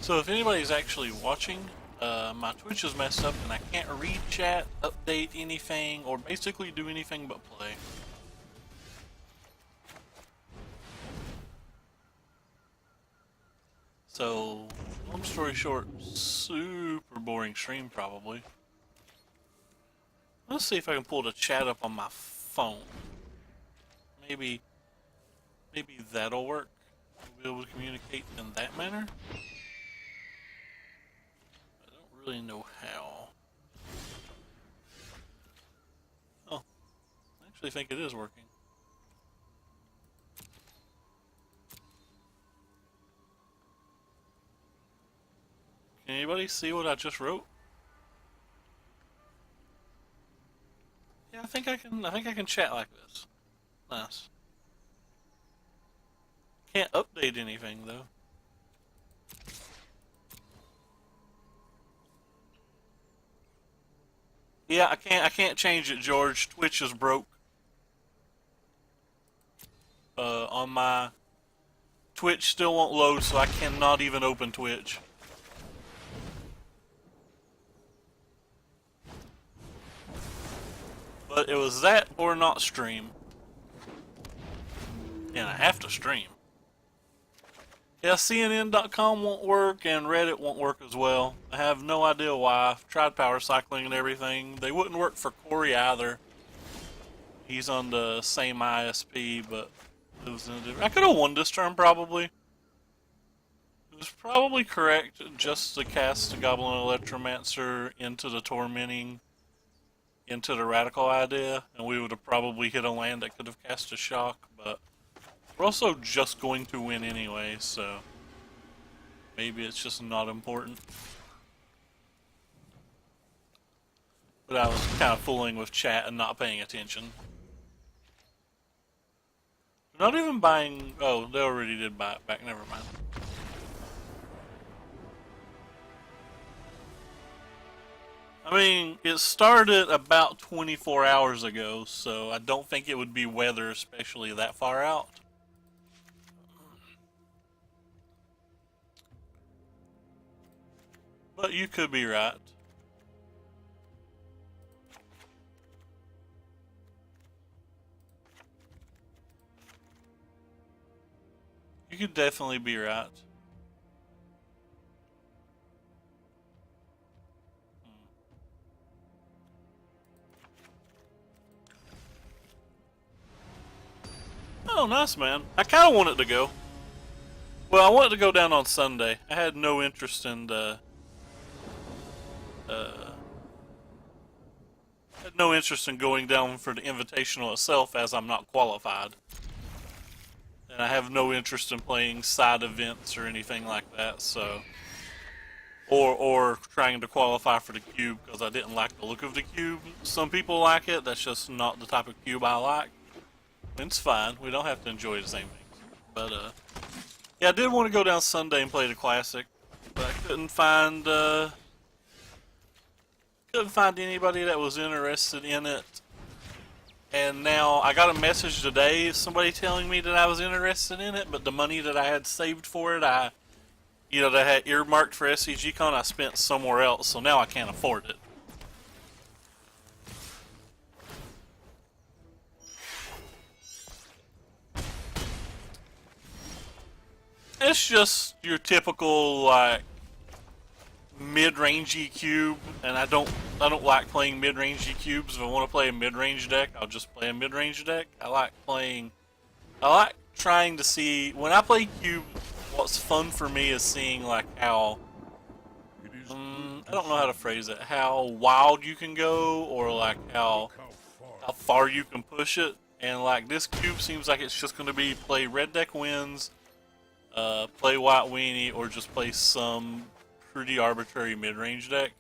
So if anybody's actually watching, my Twitch is messed up and I can't read chat, update anything, or basically do anything but play. So, long story short, super boring stream probably. Let's see if I can pull the chat up on my phone. Maybe that'll work. We'll be able to communicate in that manner. I don't really know how. Oh, I actually think it is working. Can anybody see what I just wrote? Yeah, I think I can chat like this. Nice. Can't update anything though. Yeah, I can't change it, George. Twitch is broke. On my Twitch still won't load, so I cannot even open Twitch. But it was that or not stream. And I have to stream. Yeah, CNN.com won't work and Reddit won't work as well. I have no idea why. I've tried power cycling and everything. They wouldn't work for Corey either. He's on the same ISP, but lives in a different... I could have won this turn probably. It was probably correct just to cast the Goblin Electromancer into the Tormenting, into the Radical idea, and we would have probably hit a land that could have cast a shock, but we're also just going to win anyway, so maybe it's just not important. But I was kind of fooling with chat and not paying attention. They're not even buying... Oh, they already did buy it back, never mind. I mean, it started about 24 hours ago, so I don't think it would be weather, especially that far out. But you could be right. You could definitely be right. Oh, nice, man. I kind of want it to go. Well, I wanted to go down on Sunday. I had no interest in the... had no interest in going down for the Invitational itself, as I'm not qualified. And I have no interest in playing side events or anything like that, so... Or trying to qualify for the cube, because I didn't like the look of the cube. Some people like it, that's just not the type of cube I like. It's fine, we don't have to enjoy the same things. But, yeah, I did want to go down Sunday and play the Classic, but I couldn't find anybody that was interested in it. And now I got a message today, somebody telling me that I was interested in it, but the money that I had saved for it, that I had earmarked for SCGCon, I spent somewhere else, so now I can't afford it. It's just your typical, like, mid-rangey cube, and I don't like playing mid-rangey cubes. If I want to play a mid-range deck, I'll just play a mid-range deck. I like trying to see, when I play cube, what's fun for me is seeing, like, how, I don't know how to phrase it, how wild you can go, or, like, how far you can push it. And, like, this cube seems like it's just going to be play red deck wins, play white weenie, or just play some pretty arbitrary mid-range deck.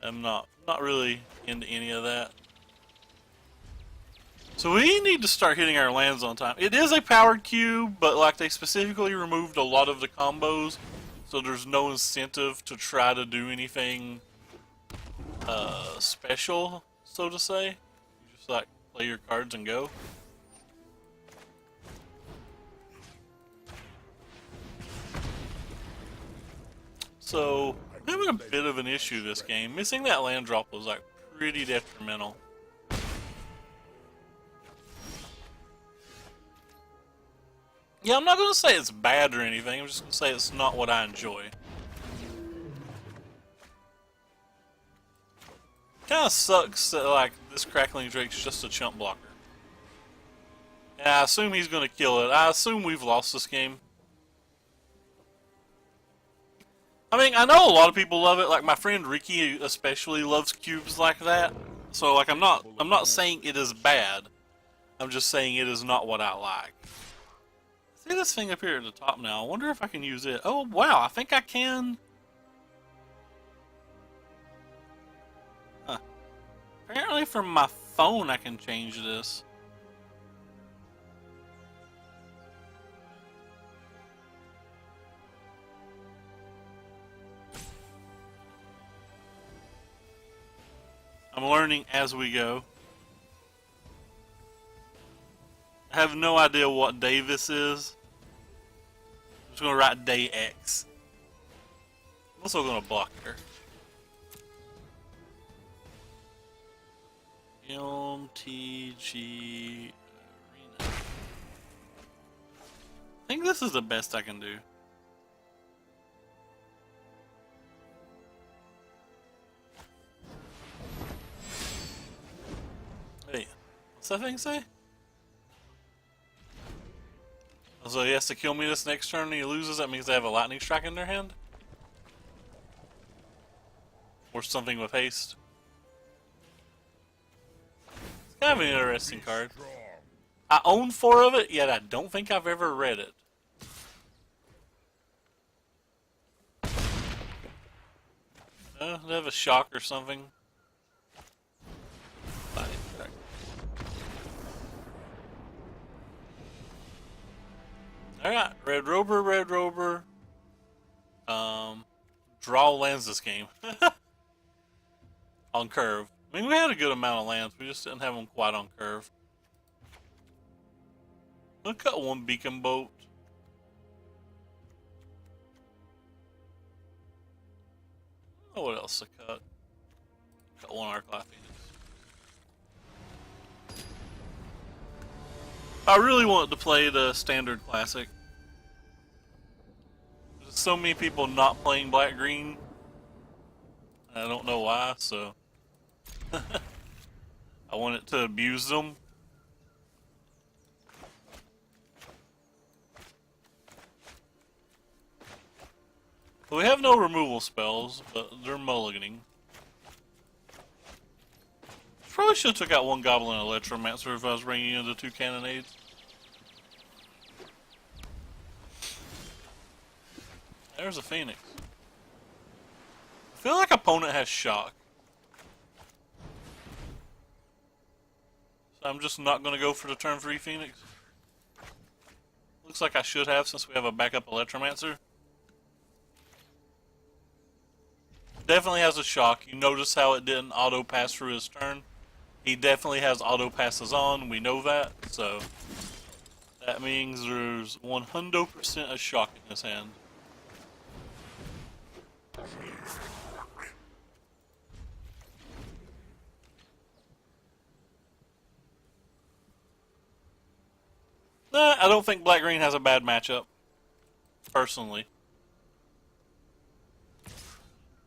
I'm not really into any of that. So we need to start hitting our lands on time. It is a powered cube, but like they specifically removed a lot of the combos, so there's no incentive to try to do anything special, so to say. You just like play your cards and go. So, I'm having a bit of an issue this game. Missing that land drop was like pretty detrimental. Yeah, I'm not going to say it's bad or anything, I'm just going to say it's not what I enjoy. Kinda sucks that, like, this Crackling Drake's just a chump blocker. And I assume he's going to kill it. I assume we've lost this game. I mean, I know a lot of people love it. Like, my friend Ricky especially loves cubes like that. So, like, I'm not saying it is bad. I'm just saying it is not what I like. See this thing up here at the top now? I wonder if I can use it. Oh, wow, I think I can. Huh. Apparently from my phone I can change this. I'm learning as we go. I have no idea what day this is. I'm just going to write day X. I'm also going to block her. MTG Arena. I think this is the best I can do. Hey, what's that thing say? So he has to kill me this next turn and he loses. That means they have a lightning strike in their hand? Or something with haste. It's kind of an interesting card. I own 4 of it, yet I don't think I've ever read it. They have a shock or something. Lightning strike. Alright, Red Rover. Draw lands this game. On curve. I mean, we had a good amount of lands, we just didn't have them quite on curve. I'm gonna cut 1 beacon boat. Oh, what else to cut? Cut 1 Arclight Phoenix. I really wanted to play the standard classic. There's so many people not playing black green. I don't know why, so I wanted to abuse them. We have no removal spells, but they're mulliganing. Probably should have took out 1 Goblin Electromancer if I was bringing in the 2 Cannonades. There's a Phoenix. I feel like opponent has shock. So I'm just not going to go for the turn 3 Phoenix. Looks like I should have since we have a backup Electromancer. Definitely has a shock. You notice how it didn't auto pass through his turn. He definitely has auto passes on. We know that. So that means there's 100% a shock in his hand. Nah, I don't think Black Green has a bad matchup. Personally.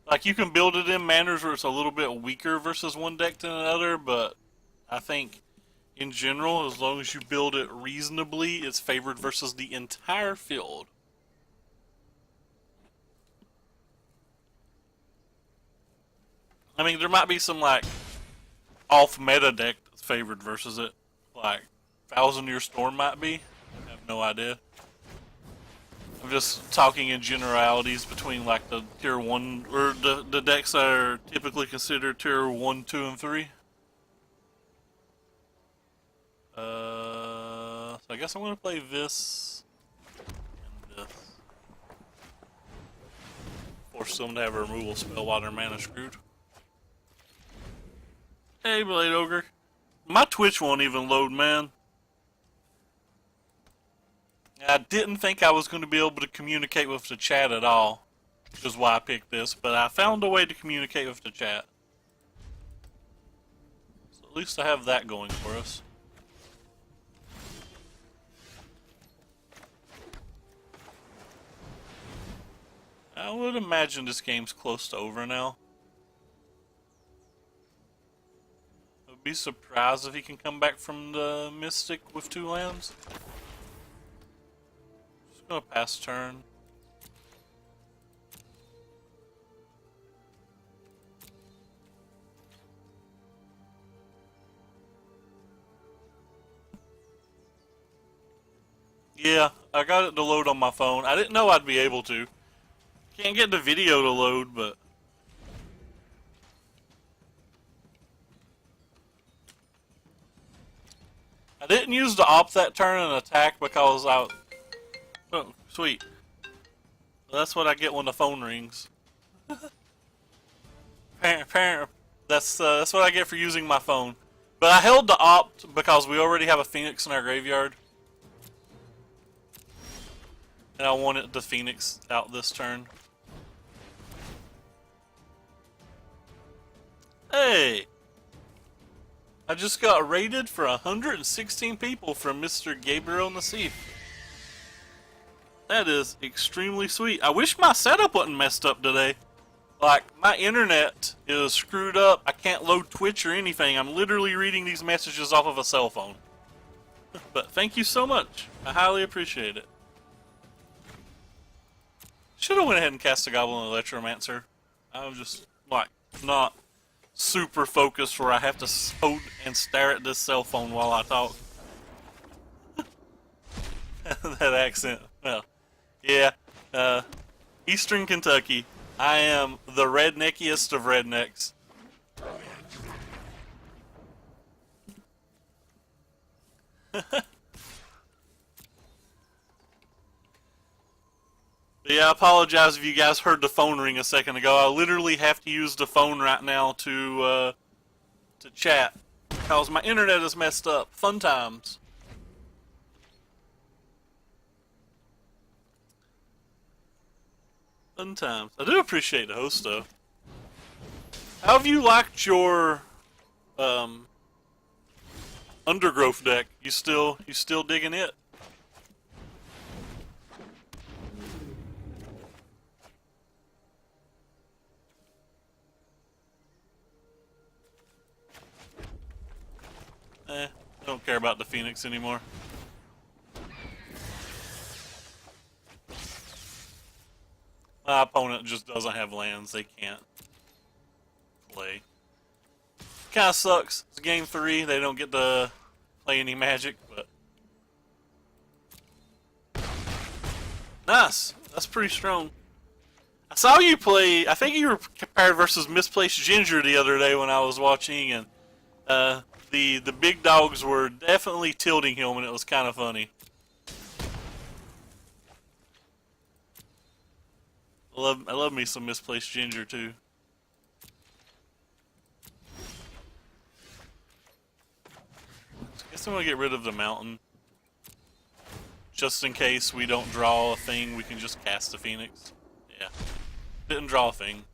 Like, you can build it in manners where it's a little bit weaker versus one deck than another, but I think, in general, as long as you build it reasonably, it's favored versus the entire field. I mean, there might be some, like, off-meta deck that's favored versus it. Like, Thousand Year Storm might be. I have no idea. I'm just talking in generalities between like the tier 1, or the decks that are typically considered tier 1, 2, and 3. So I guess I'm going to play this and this. Force them to have a removal spell while their mana screwed. Hey, Blade Ogre. My Twitch won't even load, man. I didn't think I was going to be able to communicate with the chat at all. which is why I picked this, but I found a way to communicate with the chat. So at least I have that going for us. I would imagine this game's close to over now. I would be surprised if he can come back from the Mystic with 2 lands. Just gonna pass turn. Yeah, I got it to load on my phone. I didn't know I'd be able to. Can't get the video to load, but... I didn't use the opt that turn and attack because I... Oh, sweet. That's what I get when the phone rings. That's what I get for using my phone. But I held the opt because we already have a Phoenix in our graveyard. And I wanted the Phoenix out this turn. Hey! I just got rated for 116 people from Mr. Gabriel Nassif. That is extremely sweet. I wish my setup wasn't messed up today. Like, my internet is screwed up. I can't load Twitch or anything. I'm literally reading these messages off of a cell phone. But thank you so much. I highly appreciate it. Should have went ahead and cast a Goblin Electromancer. I was just, like, not super focused where I have to hold and stare at this cell phone while I talk. That accent. Well, yeah. Eastern Kentucky. I am the redneckiest of rednecks. Yeah, I apologize if you guys heard the phone ring a second ago. I literally have to use the phone right now to chat because my internet is messed up. Fun times. Fun times. I do appreciate the host though. How have you liked your Undergrowth deck? You still digging it? I don't care about the Phoenix anymore. My opponent just doesn't have lands. They can't play. Kinda sucks. It's game 3. They don't get to play any Magic, but... Nice! That's pretty strong. I saw you play... I think you were compared versus Misplaced Ginger the other day when I was watching, and... The big dogs were definitely tilting him, and it was kind of funny. I love me some Misplaced Ginger too. I guess I'm gonna get rid of the mountain, just in case we don't draw a thing. We can just cast the Phoenix. Yeah, didn't draw a thing.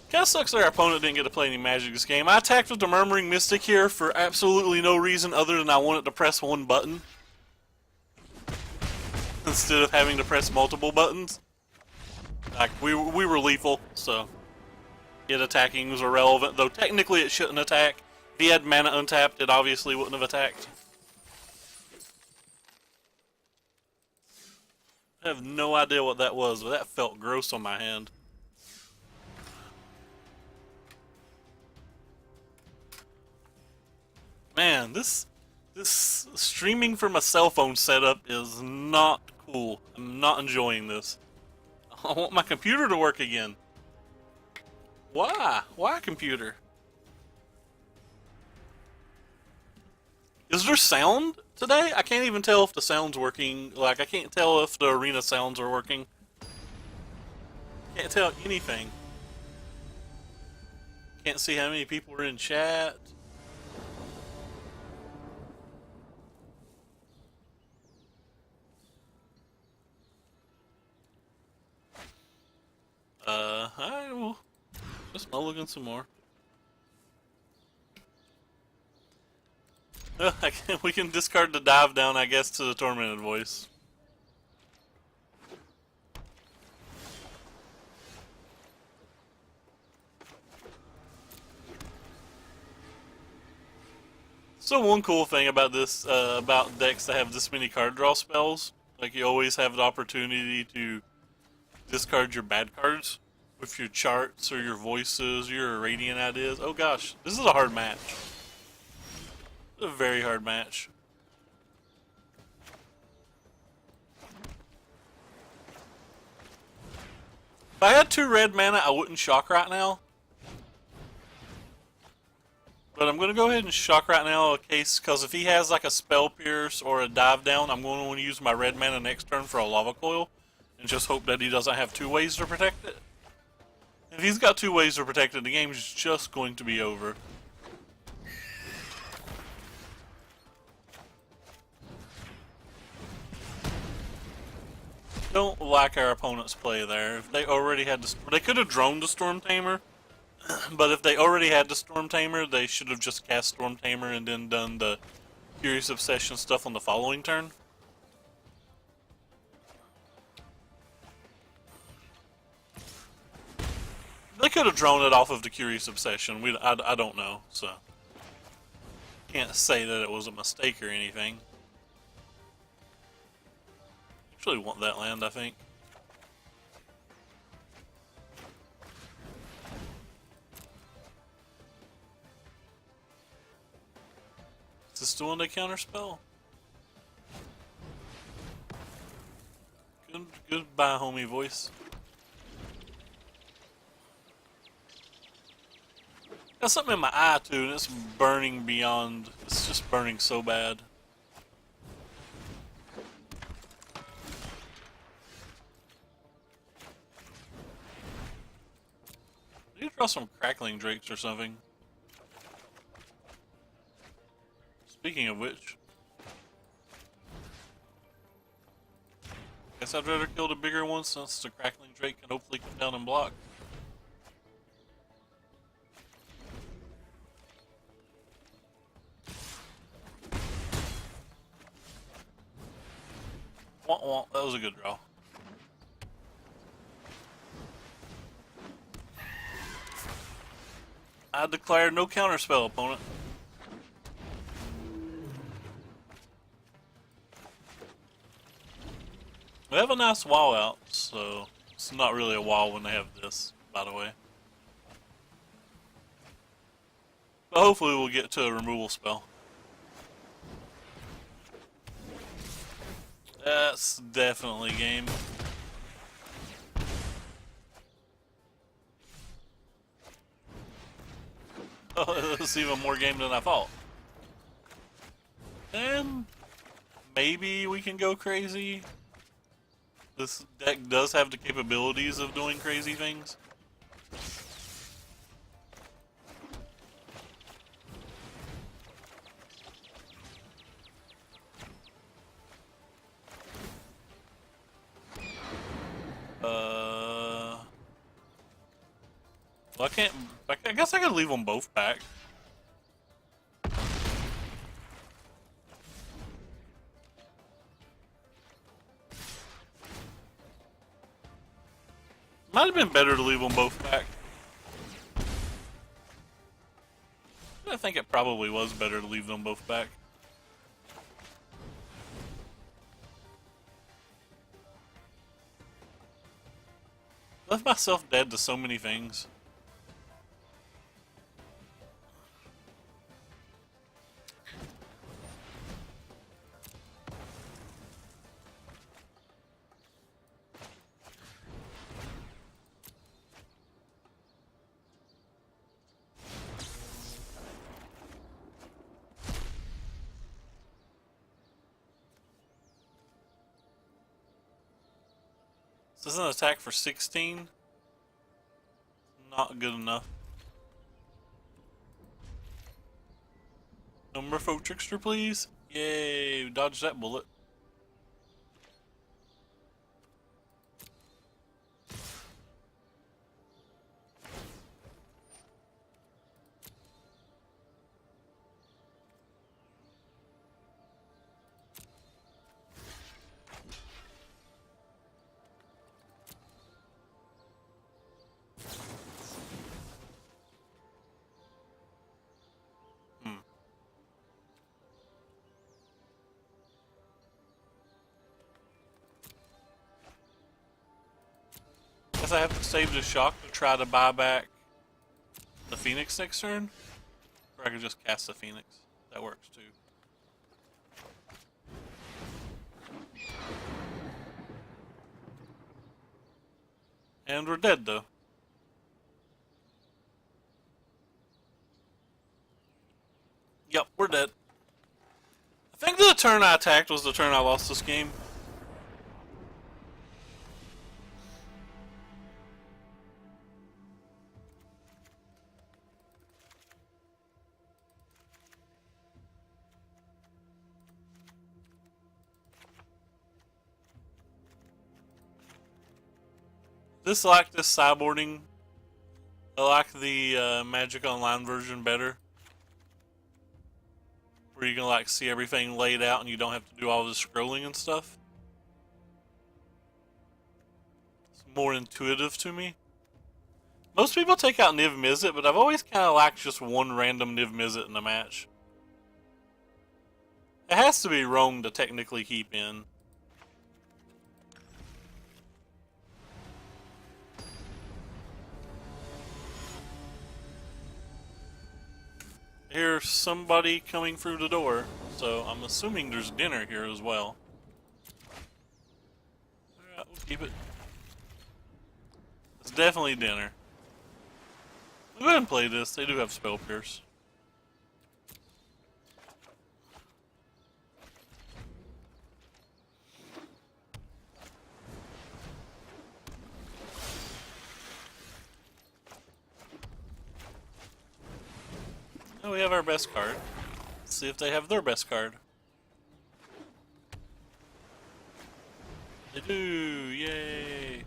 Kinda sucks that our opponent didn't get to play any Magic this game. I attacked with the Murmuring Mystic here for absolutely no reason other than I wanted to press one button instead of having to press multiple buttons. Like, we were lethal, so it attacking was irrelevant, though technically it shouldn't attack. If he had mana untapped, it obviously wouldn't have attacked. I have no idea what that was, but that felt gross on my hand. Man, this streaming from a cell phone setup is not cool. I'm not enjoying this. I want my computer to work again. Why? Why computer? Is there sound today? I can't even tell if the sound's working. Like, I can't tell if the arena sounds are working. Can't tell anything. Can't see how many people are in chat. looking some more. We can discard the dive down, I guess, to the tormented voice. So one cool thing about this, about decks that have this many card draw spells, like you always have the opportunity to discard your bad cards with your charts or your voices, your radiant ideas. Oh gosh, this is a hard match. It's a very hard match. If I had 2 red mana, I wouldn't shock right now. But I'm going to go ahead and shock right now, in case, because if he has like a spell pierce or a dive down, I'm going to want to use my red mana next turn for a lava coil, and just hope that he doesn't have 2 ways to protect it. If he's got 2 ways to protect it, the game's just going to be over. Don't like our opponent's play there. If they already had they could have droned the Storm Tamer. But if they already had the Storm Tamer, they should have just cast Storm Tamer and then done the Curious Obsession stuff on the following turn. They could have drawn it off of the Curious Obsession. I don't know, so can't say that it was a mistake or anything. Actually want that land, I think. Is this the one they counterspell? Goodbye, homie voice. Got something in my eye too, and it's burning beyond. It's just burning so bad. You draw some crackling drakes or something. Speaking of which, guess I'd rather kill the bigger one since the crackling drake can hopefully come down and block. Wah, wah. That was a good draw. I declare no counterspell, opponent. We have a nice wall out, so it's not really a wall when they have this, by the way. But hopefully we'll get to a removal spell. That's definitely game. Oh, it's even more game than I thought. And maybe we can go crazy. This deck does have the capabilities of doing crazy things. Well, I can't. I guess I could leave them both back. Might have been better to leave them both back. I think it probably was better to leave them both back. Left myself dead to so many things. This is an attack for 16. Not good enough. No more folk trickster, please. Yay, dodge that bullet. Guess I have to save the shock to try to buy back the Phoenix next turn. Or I could just cast the Phoenix. That works too. And we're dead though. Yep, we're dead. I think the turn I attacked was the turn I lost this game. This sideboarding. I like the Magic Online version better. Where you can like see everything laid out and you don't have to do all this scrolling and stuff. It's more intuitive to me. Most people take out Niv Mizzet, but I've always kind of liked just one random Niv Mizzet in a match. It has to be wrong to technically keep in. Here's somebody coming through the door, so I'm assuming there's dinner here as well. Alright, we'll keep it. It's definitely dinner. We'll go ahead and play this. They do have Spell Pierce. Oh, we have our best card. Let's see if they have their best card. They do! Yay!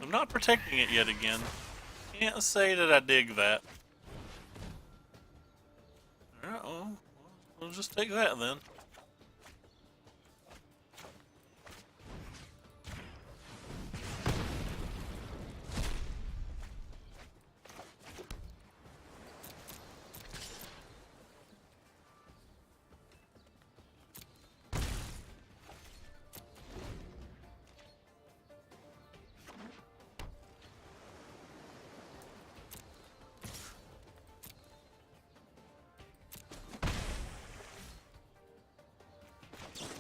I'm not protecting it yet again. Can't say that I dig that. Alright, well, we'll just take that then.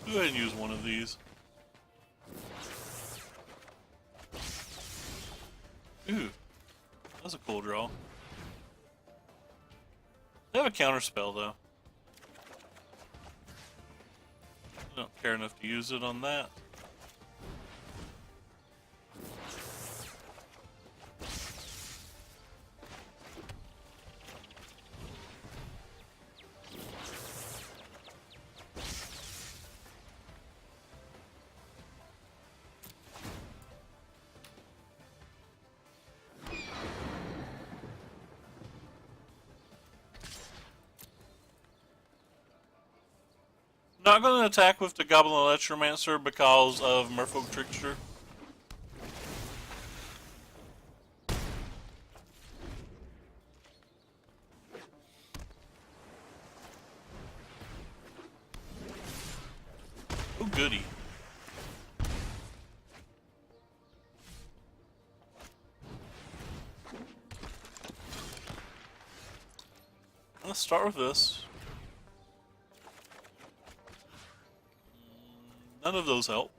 Go ahead and use one of these. Ooh, that's a cool draw. They have a counter spell though. I don't care enough to use it on that. Not going to attack with the Goblin Electromancer because of Merfolk Trickster. Oh, goody. Let's start with this. None of those help.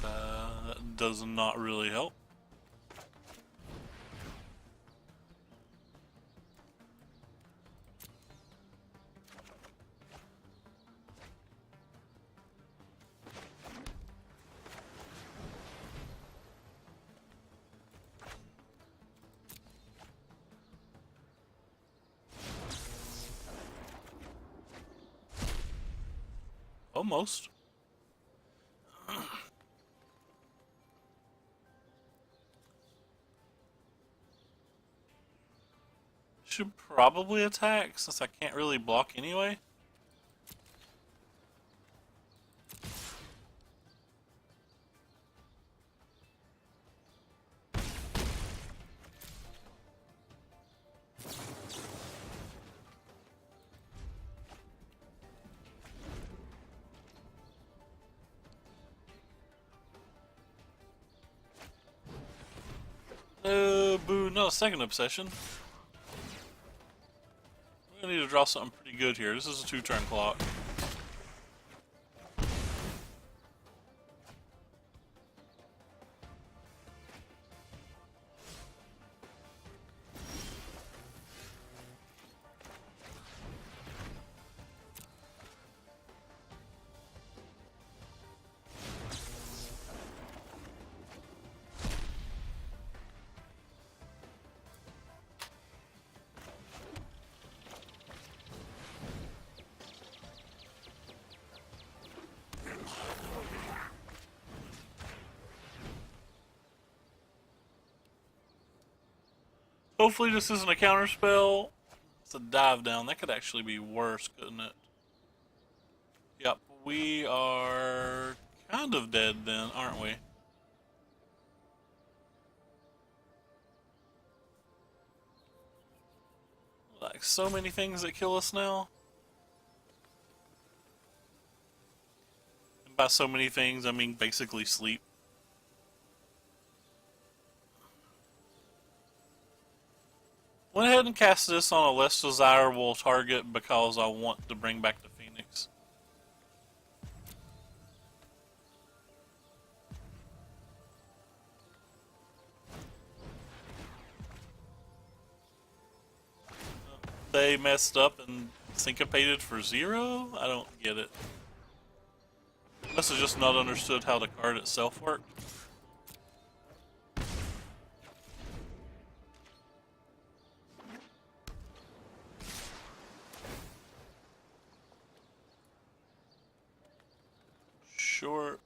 That does not really help. Almost. Should probably attack since I can't really block anyway. got a second obsession. We're gonna need to draw something pretty good here. This is a 2-turn clock. Hopefully this isn't a counter spell. It's a dive down. That could actually be worse, couldn't it? Yep, we are kind of dead then, aren't we? Like so many things that kill us now. And by so many things, I mean basically sleep. Went ahead and cast this on a less desirable target because I want to bring back the Phoenix. They messed up and syncopated for 0? I don't get it. Must have just not understood how the card itself worked. Sure.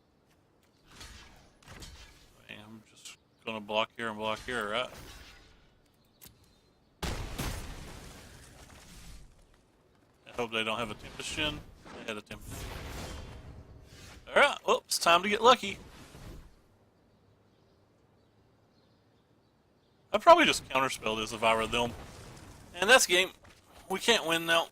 I'm just gonna block here and block here, right? I hope they don't have a Tempest Gen. They had a Tempest. Alright, well, it's time to get lucky. I'd probably just counterspell this if I were them. And that's game. We can't win now.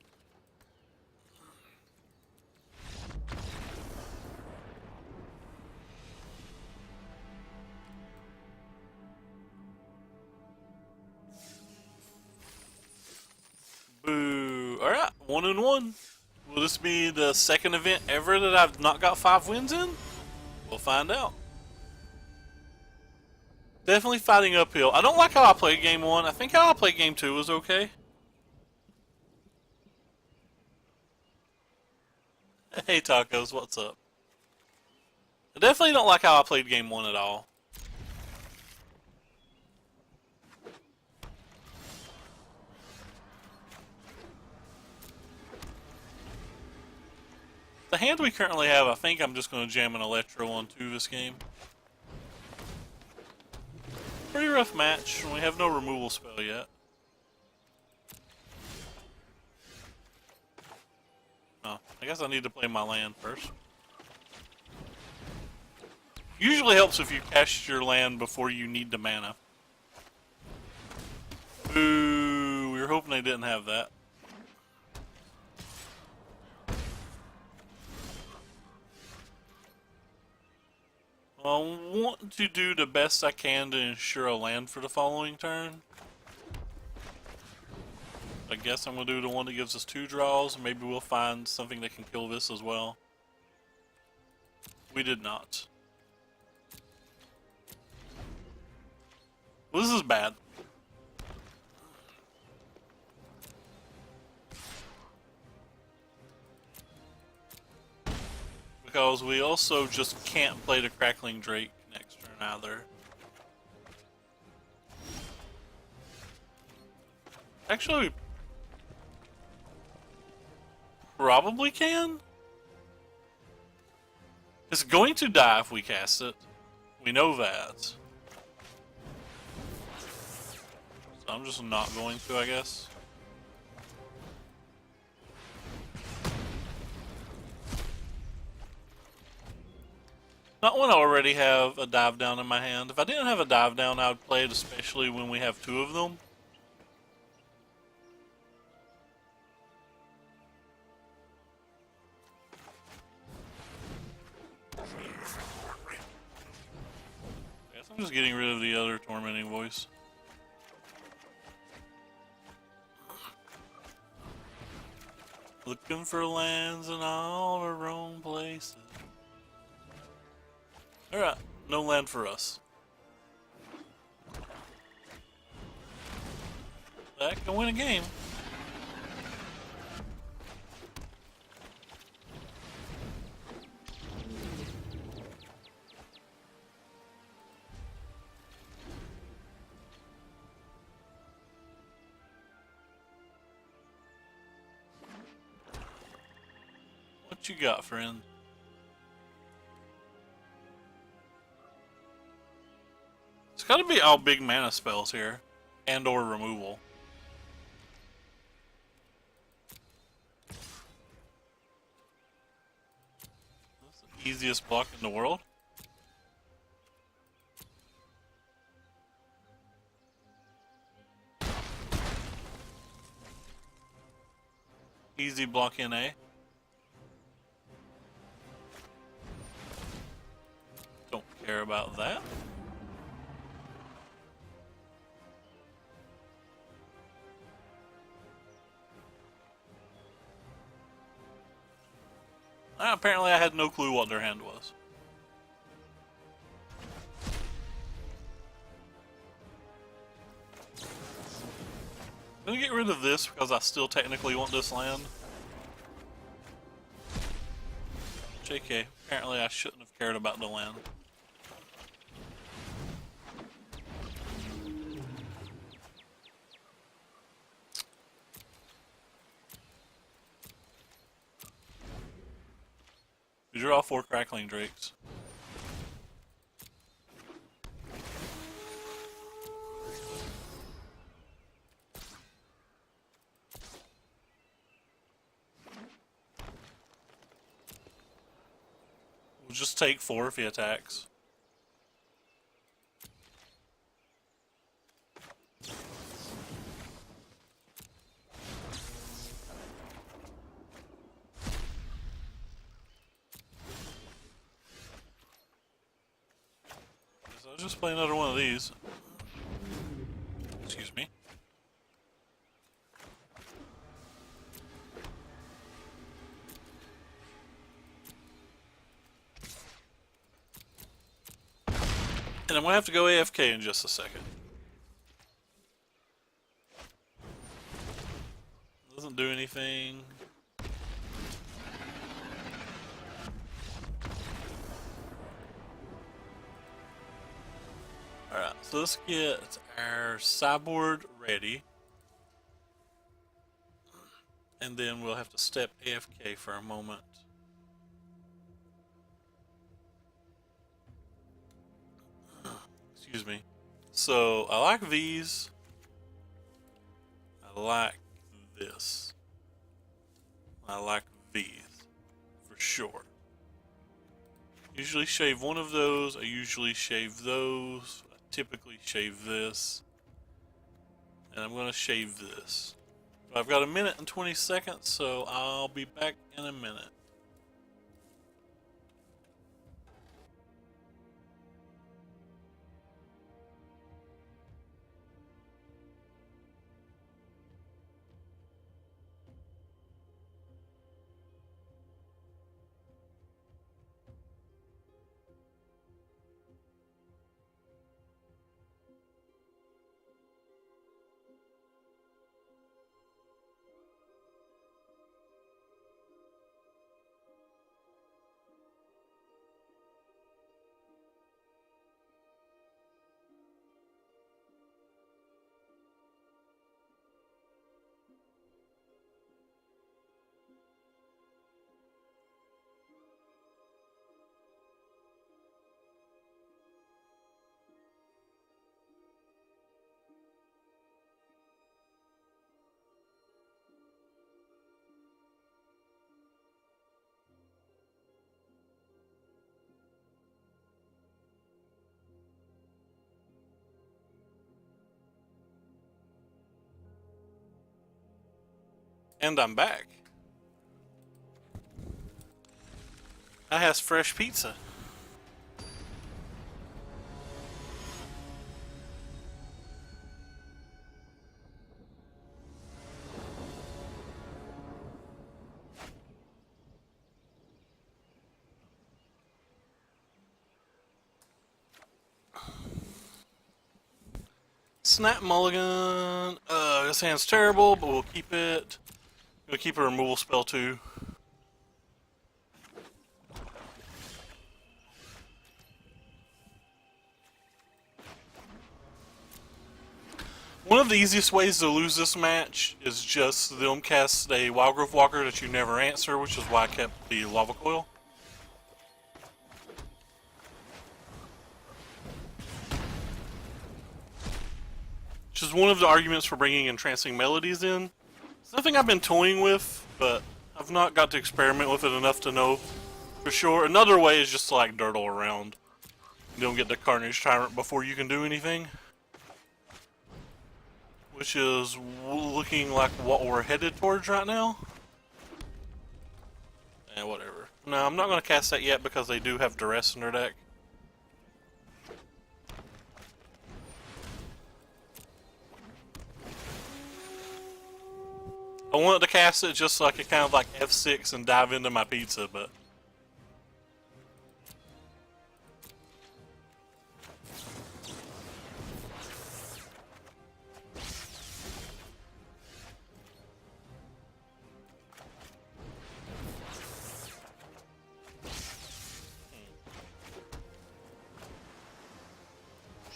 Boo. Alright, 1-1. Will this be the second event ever that I've not got 5 wins in? We'll find out. Definitely fighting uphill. I don't like how I played game 1. I think how I played game 2 was okay. Hey Tacos, what's up? I definitely don't like how I played game 1 at all. The hand we currently have, I think I'm just going to jam an Electro onto this game. Pretty rough match, and we have no removal spell yet. Oh, I guess I need to play my land first. Usually helps if you cast your land before you need the mana. Ooh, we were hoping they didn't have that. I want to do the best I can to ensure a land for the following turn. I guess I'm going to do the one that gives us 2 draws. Maybe we'll find something that can kill this as well. We did not. Well, this is bad. Because we also just can't play the Crackling Drake next turn either. Actually, we probably can. It's going to die if we cast it. We know that. So I'm just not going to, I guess. Not when I already have a dive down in my hand. If I didn't have a dive down, I would play it, especially when we have 2 of them. I guess I'm just getting rid of the other tormenting voice. Looking for lands in all the wrong places. Alright, no land for us. That can win a game. What you got, friend? It's gotta be all big mana spells here. And or removal. That's the easiest block in the world. Easy block in A. Don't care about that. Apparently I had no clue what their hand was. I'm gonna get rid of this because I still technically want this land. JK, apparently I shouldn't have cared about the land. We draw 4 Crackling Drakes. We'll just take 4 if he attacks. So I'll just play another one of these. Excuse me. And I'm gonna have to go AFK in just a second. Doesn't do anything. Alright, so let's get our sideboard ready. And then we'll have to step AFK for a moment. Excuse me. So, I like these. I like this. I like these. For sure. Usually shave one of those. I usually shave those. I typically shave this. And I'm going to shave this. I've got 1 minute and 20 seconds, so I'll be back in a minute. And I'm back. I has fresh pizza. Snap Mulligan. This hand's terrible, but we'll keep it. We'll keep a removal spell too. One of the easiest ways to lose this match is just them cast a Wildgrowth Walker that you never answer, which is why I kept the Lava Coil. Which is one of the arguments for bringing Entrancing Melodies in. It's something I've been toying with, but I've not got to experiment with it enough to know for sure. Another way is just to like dirtle around. You don't get the Carnage Tyrant before you can do anything. Which is looking like what we're headed towards right now. And whatever. No, I'm not going to cast that yet because they do have Duress in their deck. I wanted to cast it just so I could kind of like F6 and dive into my pizza, but...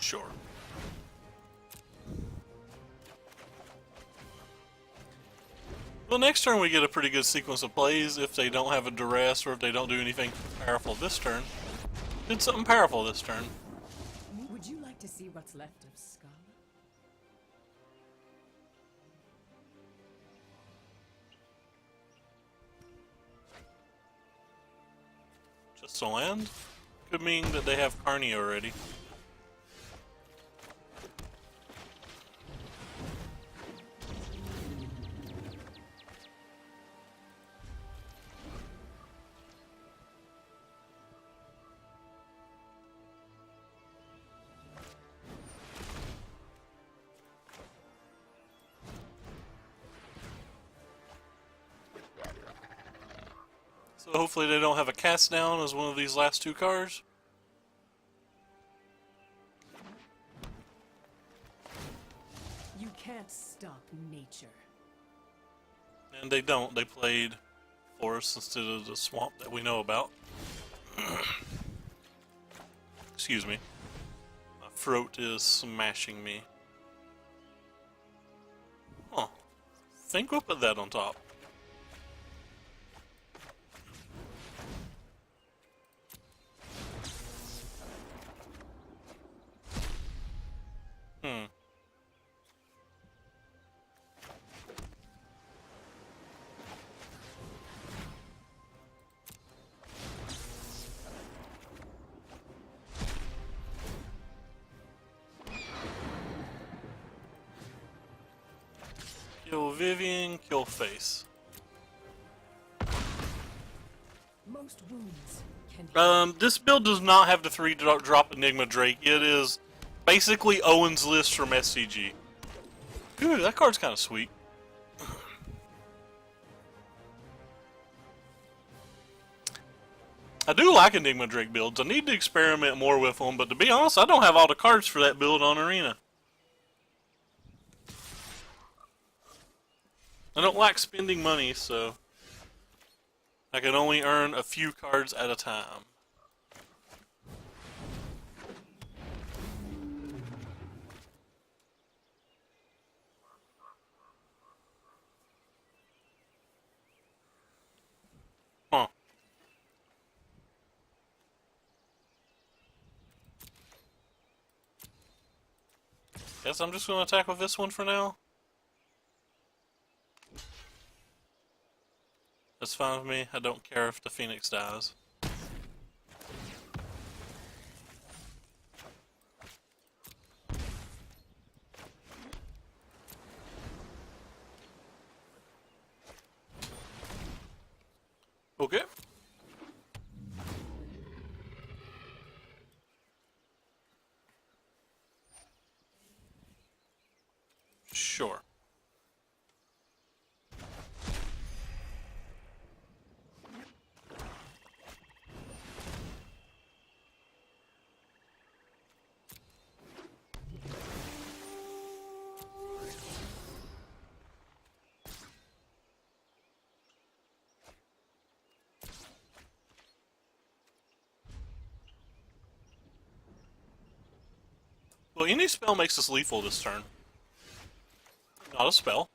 Sure. Well, next turn we get a pretty good sequence of plays if they don't have a Duress or if they don't do anything powerful this turn. Did something powerful this turn. Would you like to see what's left of Scala? Just a land? Could mean that they have Carney already. So hopefully they don't have a cast down as one of these last two cards. You can't stop nature. And they don't. They played forest instead of the swamp that we know about. Excuse me. My throat is smashing me. Huh. Think we'll put that on top. Kill Vivian, kill Face. Most wounds can This build does not have the 3-drop Enigma Drake. It is basically Owen's List from SCG. Ooh, that card's kind of sweet. I do like Enigma Drake builds. I need to experiment more with them, but to be honest, I don't have all the cards for that build on Arena. I don't like spending money, so I can only earn a few cards at a time. Huh. Guess I'm just going to attack with this one for now. That's fine with me. I don't care if the Phoenix dies. Okay. Sure. any spell makes us lethal this turn. Not a spell.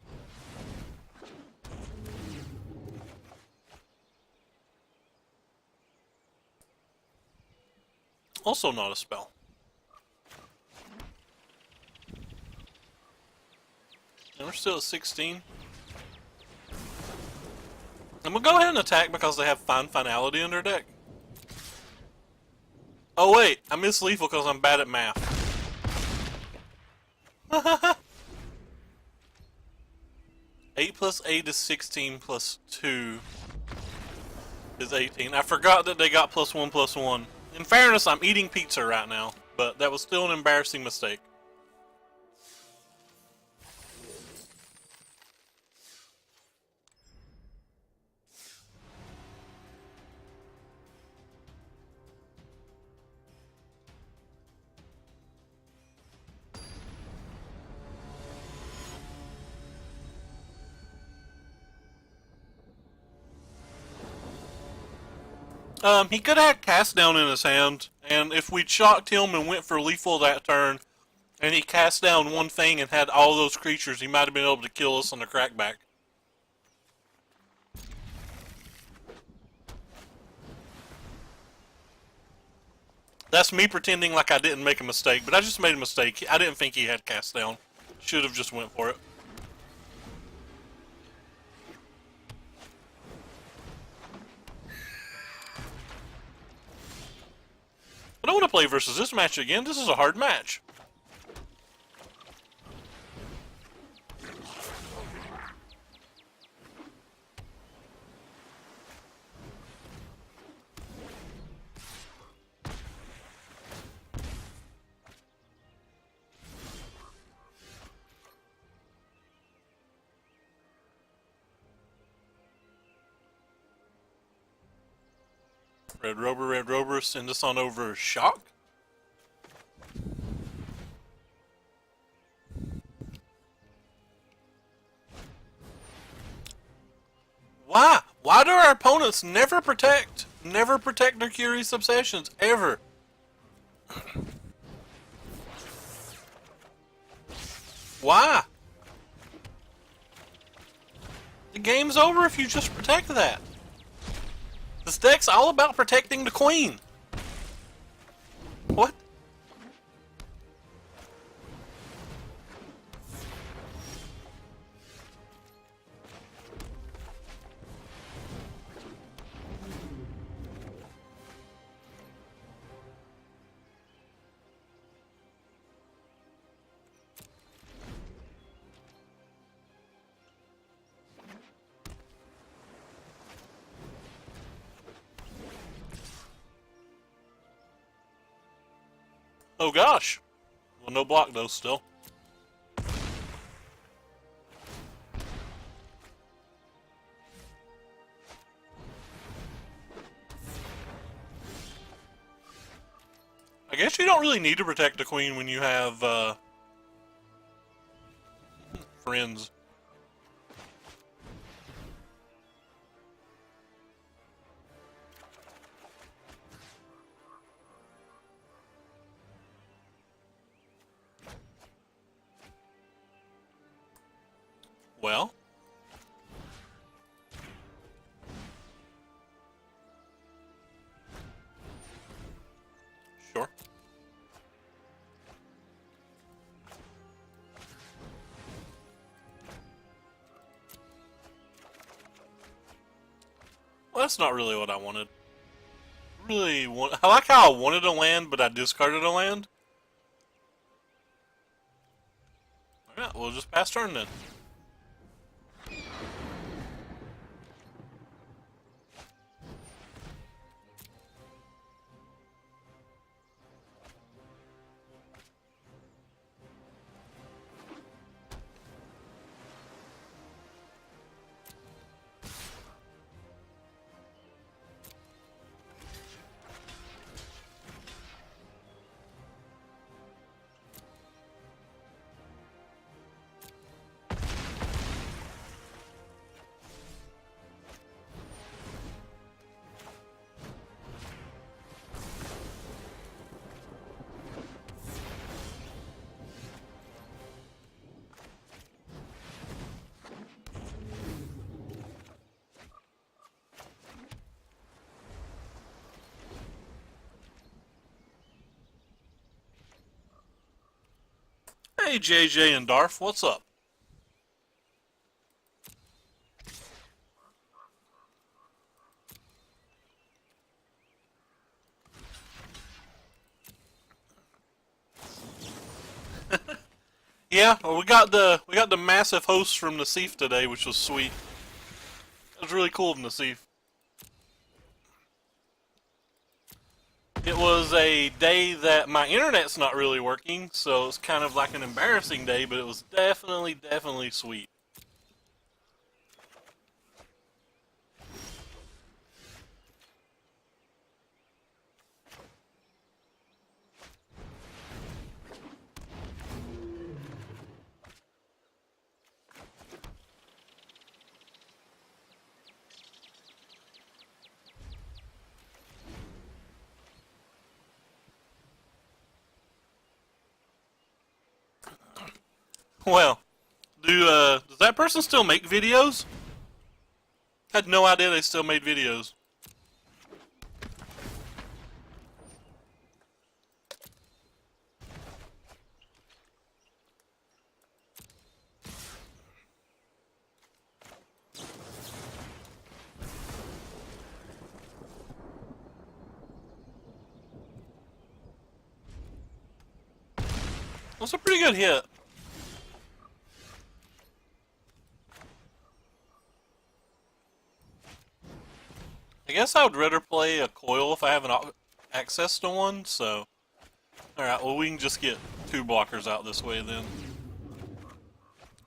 Also not a spell. And we're still at 16. I'm gonna go ahead and attack because they have Fine Finality in their deck. Oh wait, I missed lethal because I'm bad at math. 8 plus 8 is 16 plus 2 is 18. I forgot that they got +1/+1. In fairness, I'm eating pizza right now, but that was still an embarrassing mistake. He could have had Cast Down in his hand, and if we'd shocked him and went for lethal that turn, and he cast down one thing and had all those creatures, he might have been able to kill us on the crackback. That's me pretending like I didn't make a mistake, but I just made a mistake. I didn't think he had Cast Down. Should have just went for it. I don't want to play versus this match again. This is a hard match. Red Rover, send us on over Shock. Why? Why do our opponents never protect their Curious Obsessions, ever? Why? The game's over if you just protect that. This deck's all about protecting the queen. What? Oh gosh. Well, no block though, still. I guess you don't really need to protect the queen when you have, friends. Well. Sure. Well, that's not really what I wanted. I like how I wanted a land, but I discarded a land. Alright, we'll just pass turn then. Hey JJ and Darth, what's up? Yeah, well, we got the massive host from Nassif today, which was sweet. It was really cool of Nassif. It was a day that my internet's not really working, so it's kind of like an embarrassing day, but it was definitely sweet. Well, does that person still make videos? Had no idea they still made videos. That's a pretty good hit. I guess I would rather play a coil if I have access to one, so... Alright, well we can just get 2 blockers out this way then.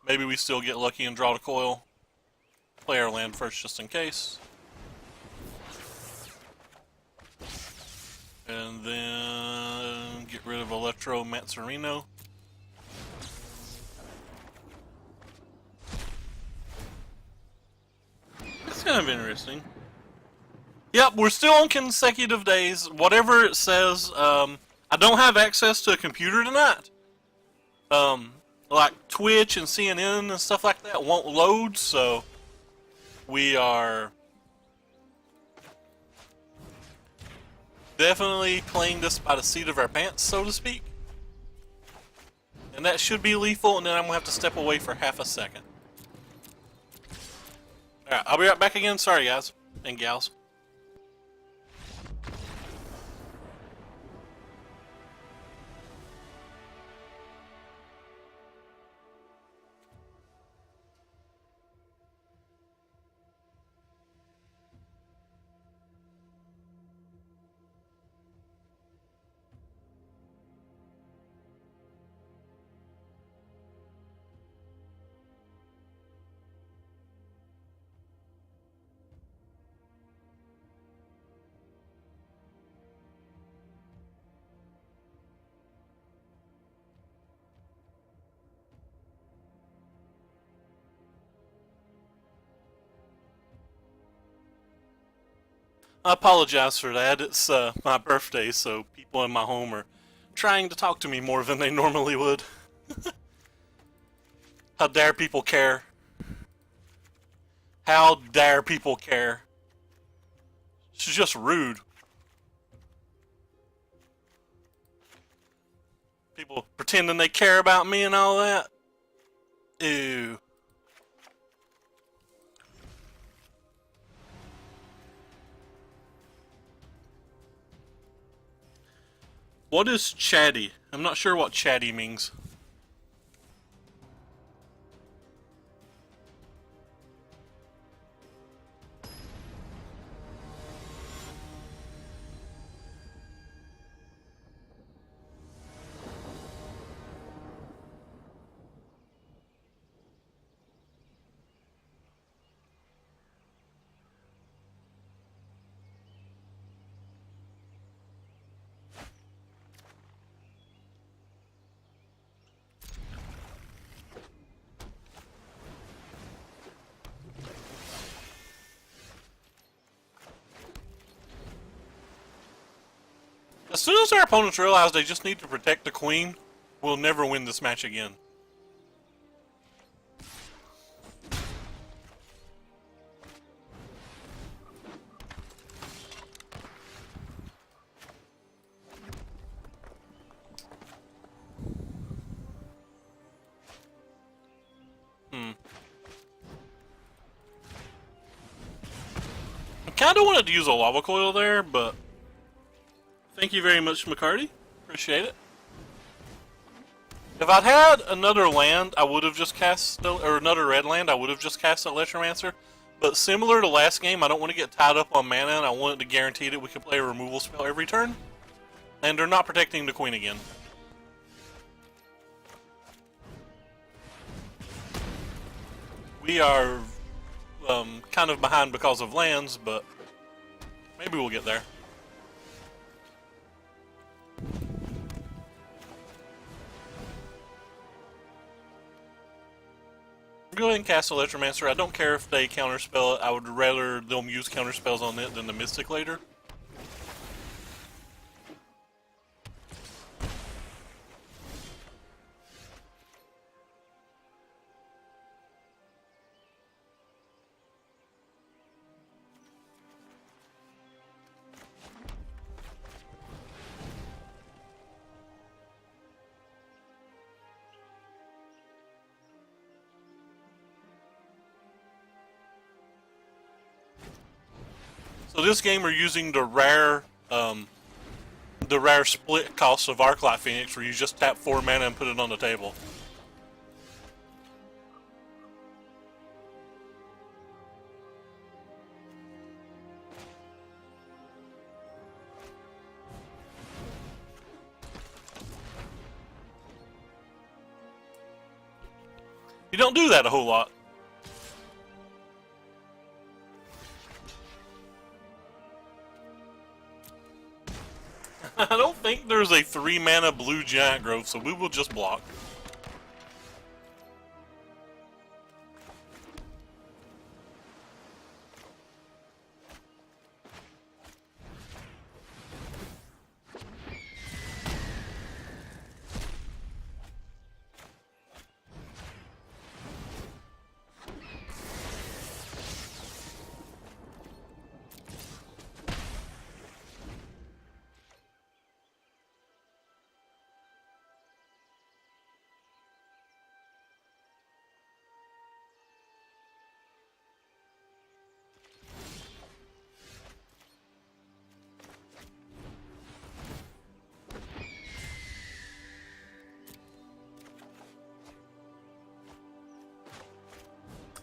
Maybe we still get lucky and draw the coil. Play our land first just in case. And then get rid of Electro Mazzarino. It's kind of interesting. Yep, we're still on consecutive days. Whatever it says, I don't have access to a computer tonight. Like Twitch and CNN and stuff like that won't load, so we are definitely playing this by the seat of our pants, so to speak. And that should be lethal, and then I'm going to have to step away for half a second. Alright, I'll be right back again. Sorry, guys and gals. I apologize for that. It's my birthday, so people in my home are trying to talk to me more than they normally would. How dare people care? How dare people care? It's just rude. People pretending they care about me and all that. Ew. What is chatty? I'm not sure what chatty means. As soon as our opponents realize they just need to protect the queen, we'll never win this match again. kind of wanted to use a lava coil there, but thank you very much, McCarty. Appreciate it. If I'd had another land, I would have just cast, or another red land, I would have just cast Electromancer. But similar to last game, I don't want to get tied up on mana, and I wanted to guarantee that we could play a removal spell every turn. And they're not protecting the queen again. We are kind of behind because of lands, but maybe we'll get there. Go ahead and cast Electromancer. I don't care if they counterspell it. I would rather them use counterspells on it than the Mystic later. So this game we're using the rare split cost of Arclight Phoenix, where you just tap 4 mana and put it on the table. You don't do that a whole lot. I don't think there's a 3 mana blue giant growth, so we will just block.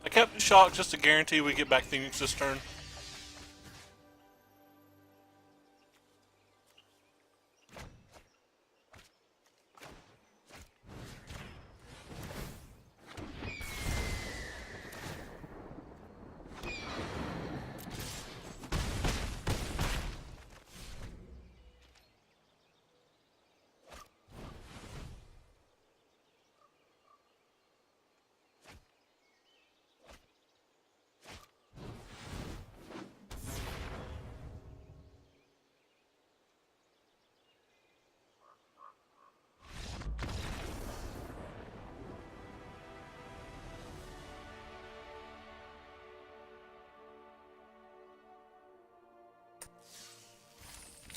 I kept the shock just to guarantee we get back Phoenix this turn.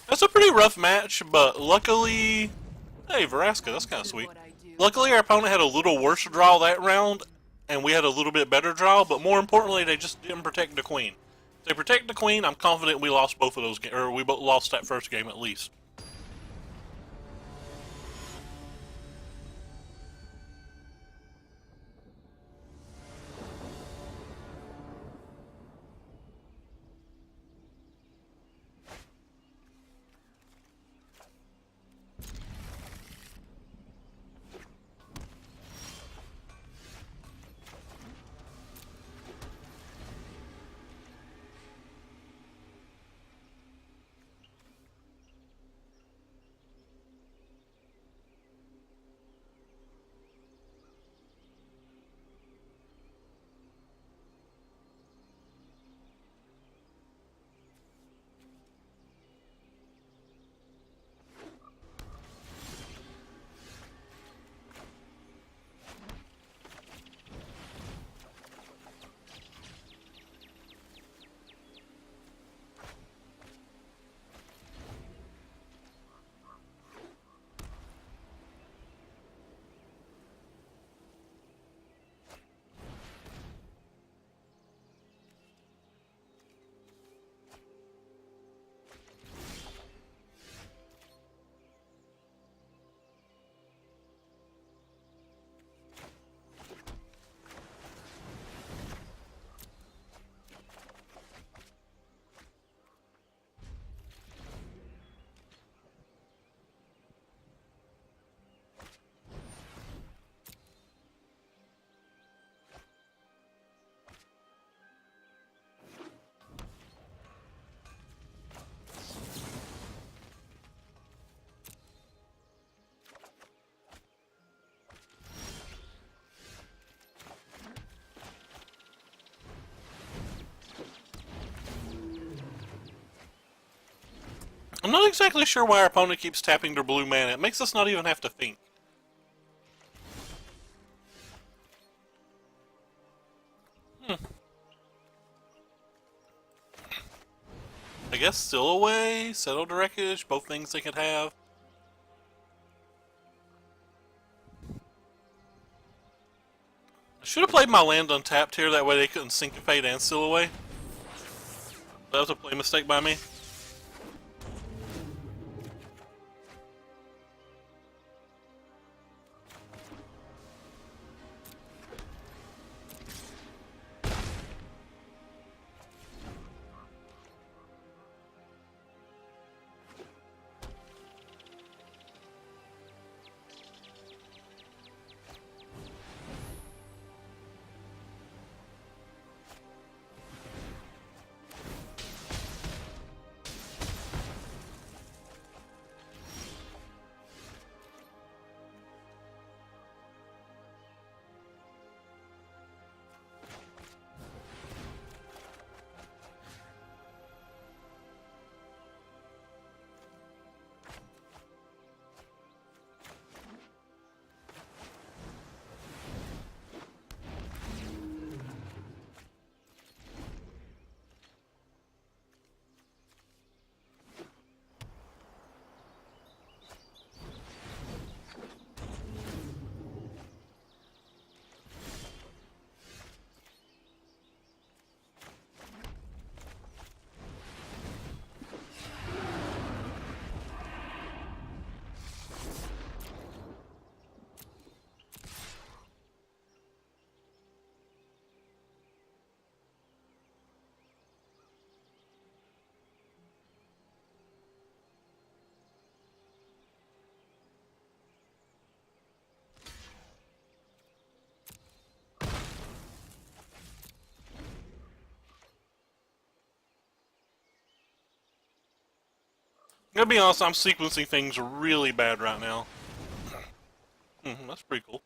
That's a pretty rough match, but luckily... Hey, Veraska, that's kind of sweet. Luckily, our opponent had a little worse draw that round, and we had a little bit better draw, but more importantly, they just didn't protect the queen. If they protect the queen, I'm confident we lost both of those games, or we both lost that first game at least. I'm not exactly sure why our opponent keeps tapping their blue mana. It makes us not even have to think. I guess Still Away, Settle the Wreckage, both things they could have. I should have played my land untapped here, that way they couldn't Syncopate and Still Away. That was a play mistake by me. I'm gonna be honest, I'm sequencing things really bad right now. That's pretty cool.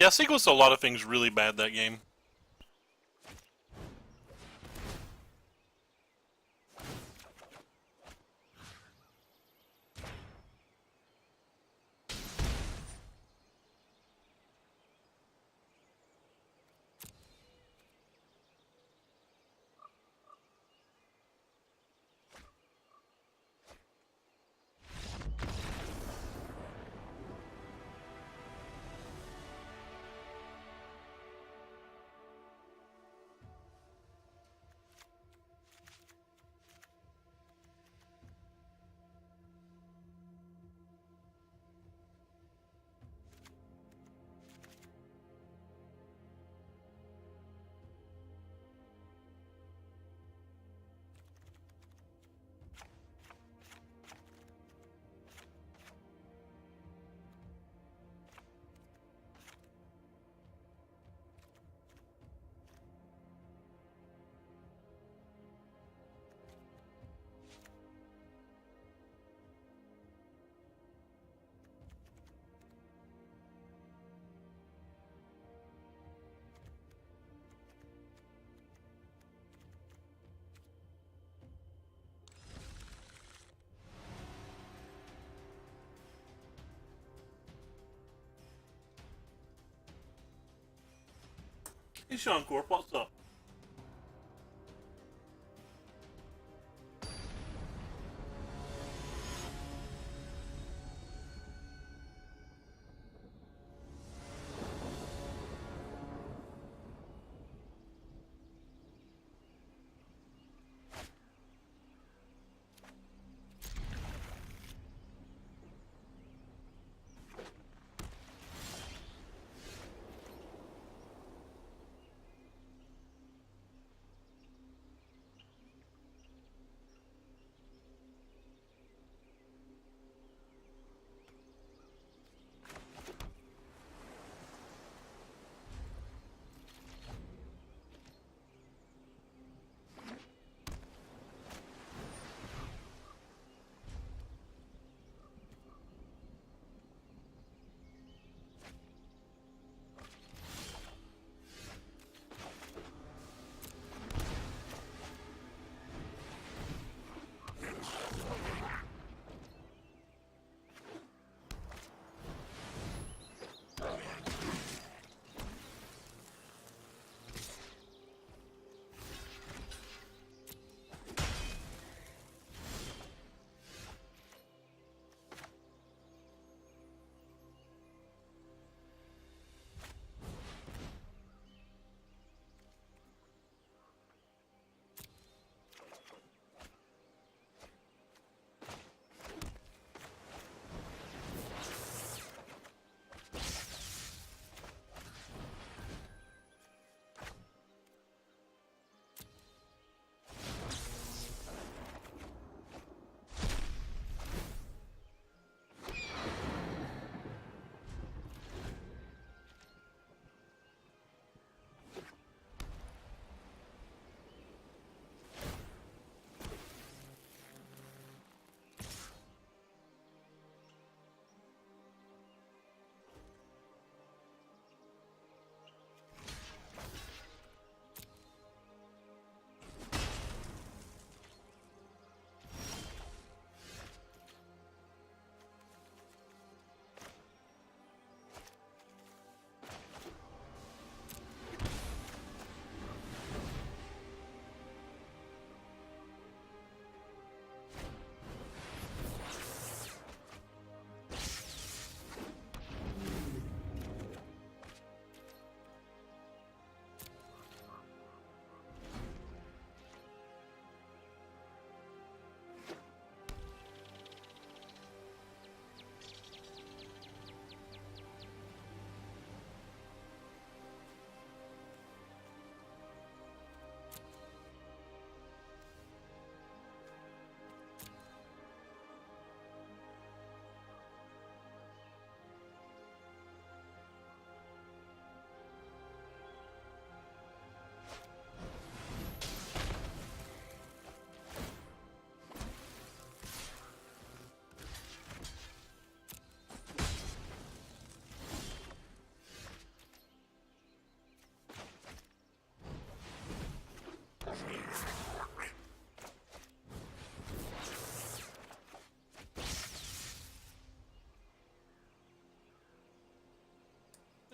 Yeah, I sequenced a lot of things really bad that game. Hey, Sean Corp, what's up?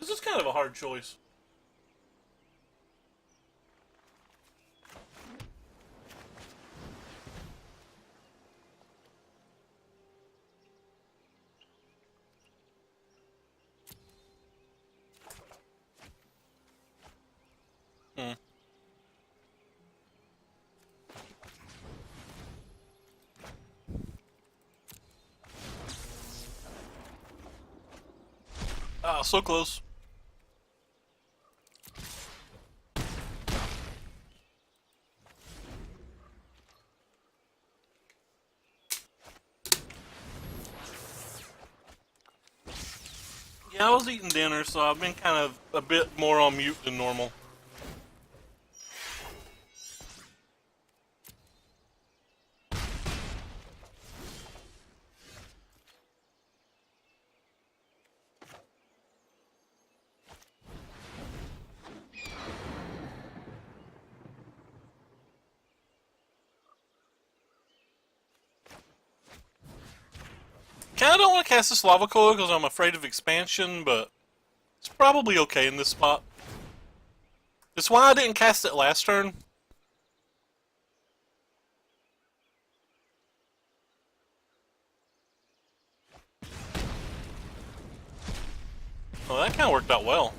This is kind of a hard choice. Hmm. Ah, so close. Yeah, I was eating dinner, so I've been kind of a bit more on mute than normal. Kinda don't want to cast this lava coil because I'm afraid of expansion, but it's probably okay in this spot. It's why I didn't cast it last turn. Well, that kind of worked out well.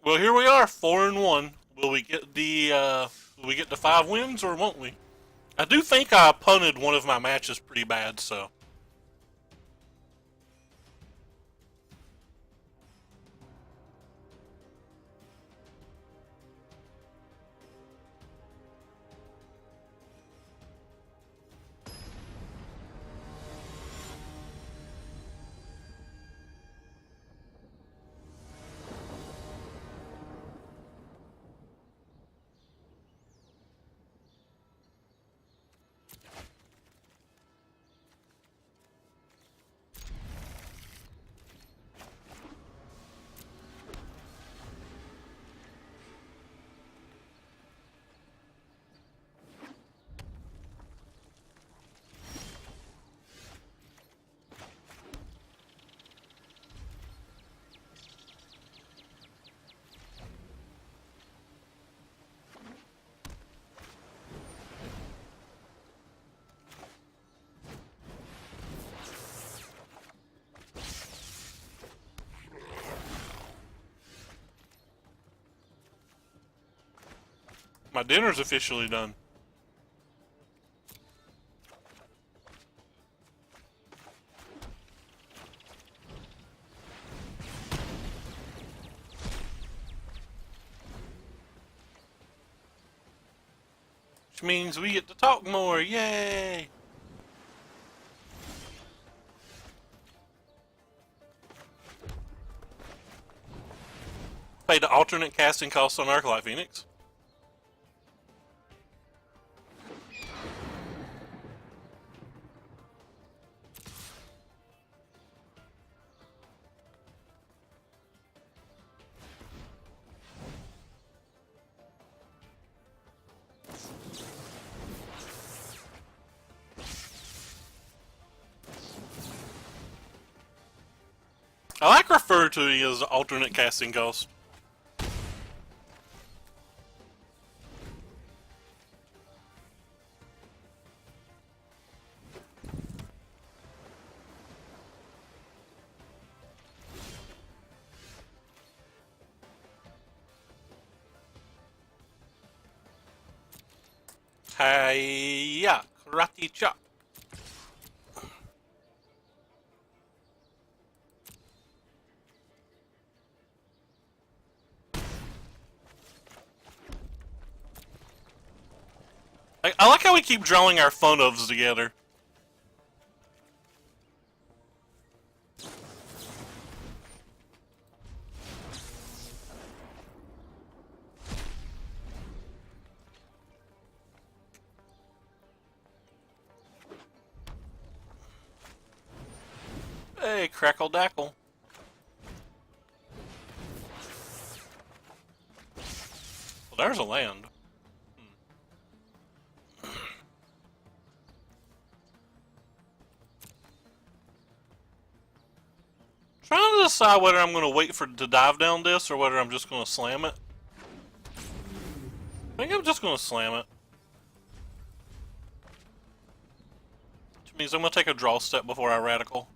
Well, here we are, 4-1. Will we get the 5 wins or won't we? I do think I punted one of my matches pretty bad, so. My dinner's officially done. Which means we get to talk more, yay! Pay the alternate casting cost on Arclight Phoenix. I like refer to it as alternate casting cost. Hiya, karate chop. I like how we keep drawing our phone ofs together. Hey, crackle dackle. Well, there's a land. Trying to decide whether I'm going to wait for to dive down this or whether I'm just going to slam it. I think I'm just going to slam it. Which means I'm going to take a draw step before I radical.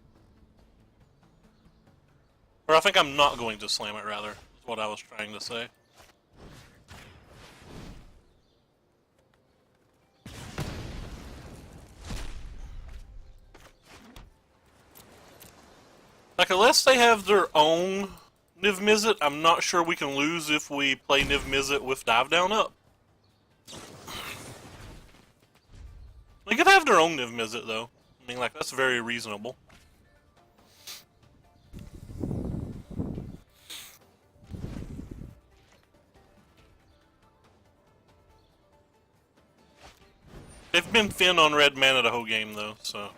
Or I think I'm not going to slam it, rather, is what I was trying to say. Like, unless they have their own Niv Mizzet, I'm not sure we can lose if we play Niv Mizzet with dive down up. They could have their own Niv Mizzet though. I mean, like, that's very reasonable. They've been thin on red mana the whole game though, so.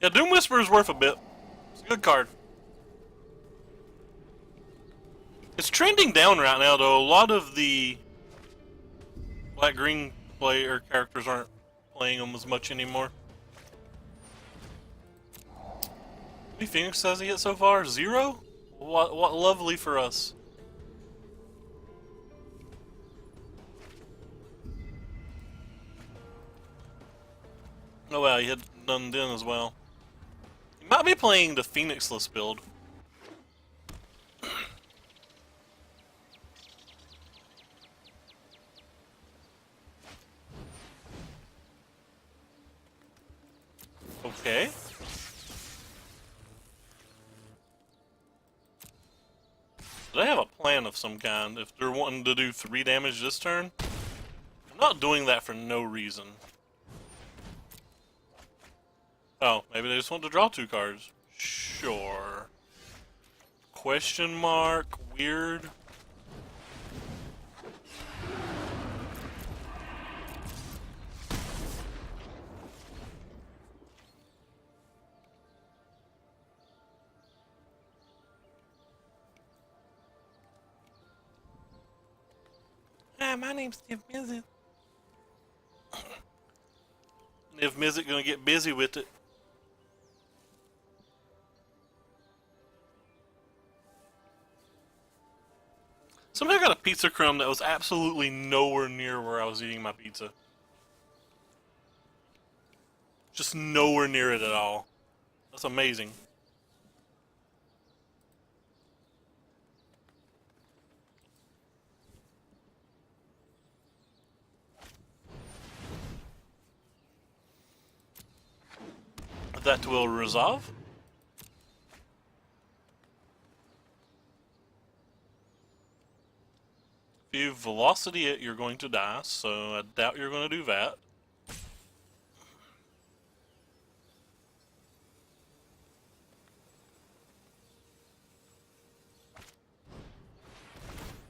Yeah, Doom Whisperer is worth a bit. It's a good card. It's trending down right now, though. A lot of the black-green player characters aren't playing them as much anymore. How many Phoenix has he hit so far? 0? What lovely for us. Oh wow, he had none then as well. He might be playing the Phoenixless build. Okay. They have a plan of some kind if they're wanting to do 3 damage this turn. I'm not doing that for no reason. Oh, maybe they just want to draw 2 cards. Sure. Question mark, weird. Hi, my name's Niv Mizzet. Niv Mizzet gonna get busy with it. Somehow I got a pizza crumb that was absolutely nowhere near where I was eating my pizza. Just nowhere near it at all. That's amazing. That will resolve. If you velocity it, you're going to die, so I doubt you're going to do that.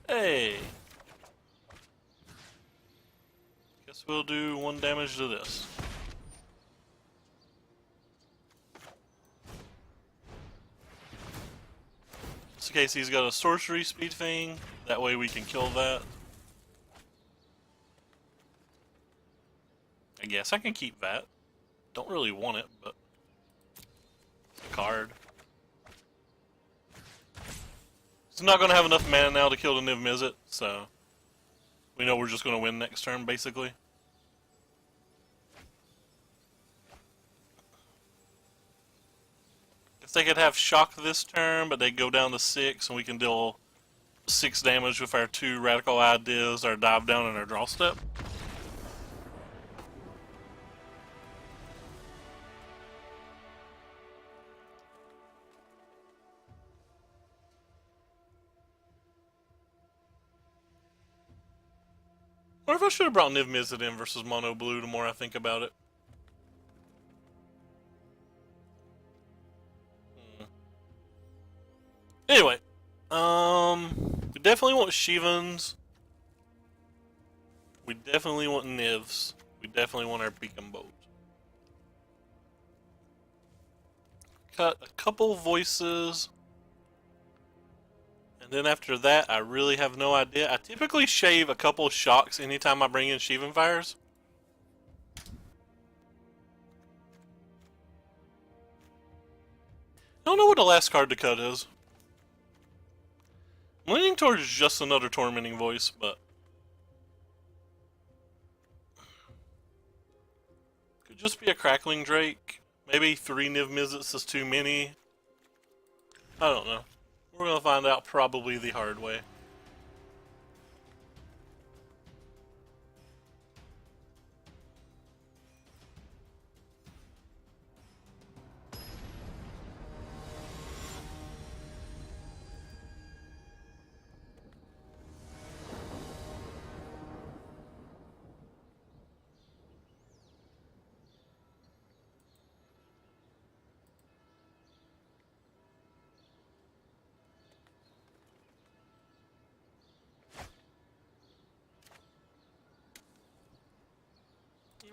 Hey! Guess we'll do 1 damage to this. Just in case he's got a sorcery speed thing, that way we can kill that. I guess I can keep that. Don't really want it, but it's a card. He's not going to have enough mana now to kill the Niv Mizzet, so we know we're just going to win next turn, basically. Guess they could have Shock this turn, but they go down to 6, and we can deal 6 damage with our 2 Radical Ideas, our Dive Down, and our Draw Step. Or if I should have brought Niv Mizzet in versus Mono Blue the more I think about it. Anyway, we definitely want Shivans. We definitely want Nivs. We definitely want our Beacon Bolt. Cut a couple voices. And then after that, I really have no idea. I typically shave a couple shocks anytime I bring in Shivan Fires. I don't know what the last card to cut is. I'm leaning towards just another Tormenting Voice, but could just be a Crackling Drake. Maybe 3 Niv Mizzets is too many. I don't know. We're gonna find out probably the hard way.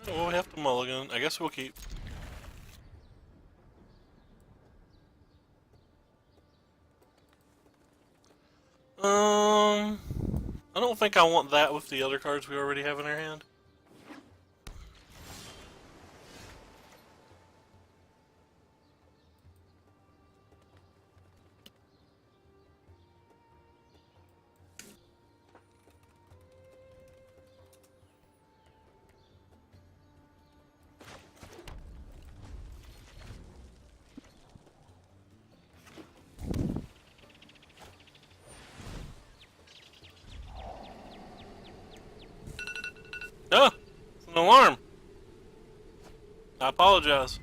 Well, we have to mulligan. I guess we'll keep. I don't think I want that with the other cards we already have in our hand. Ah! It's an alarm! I apologize.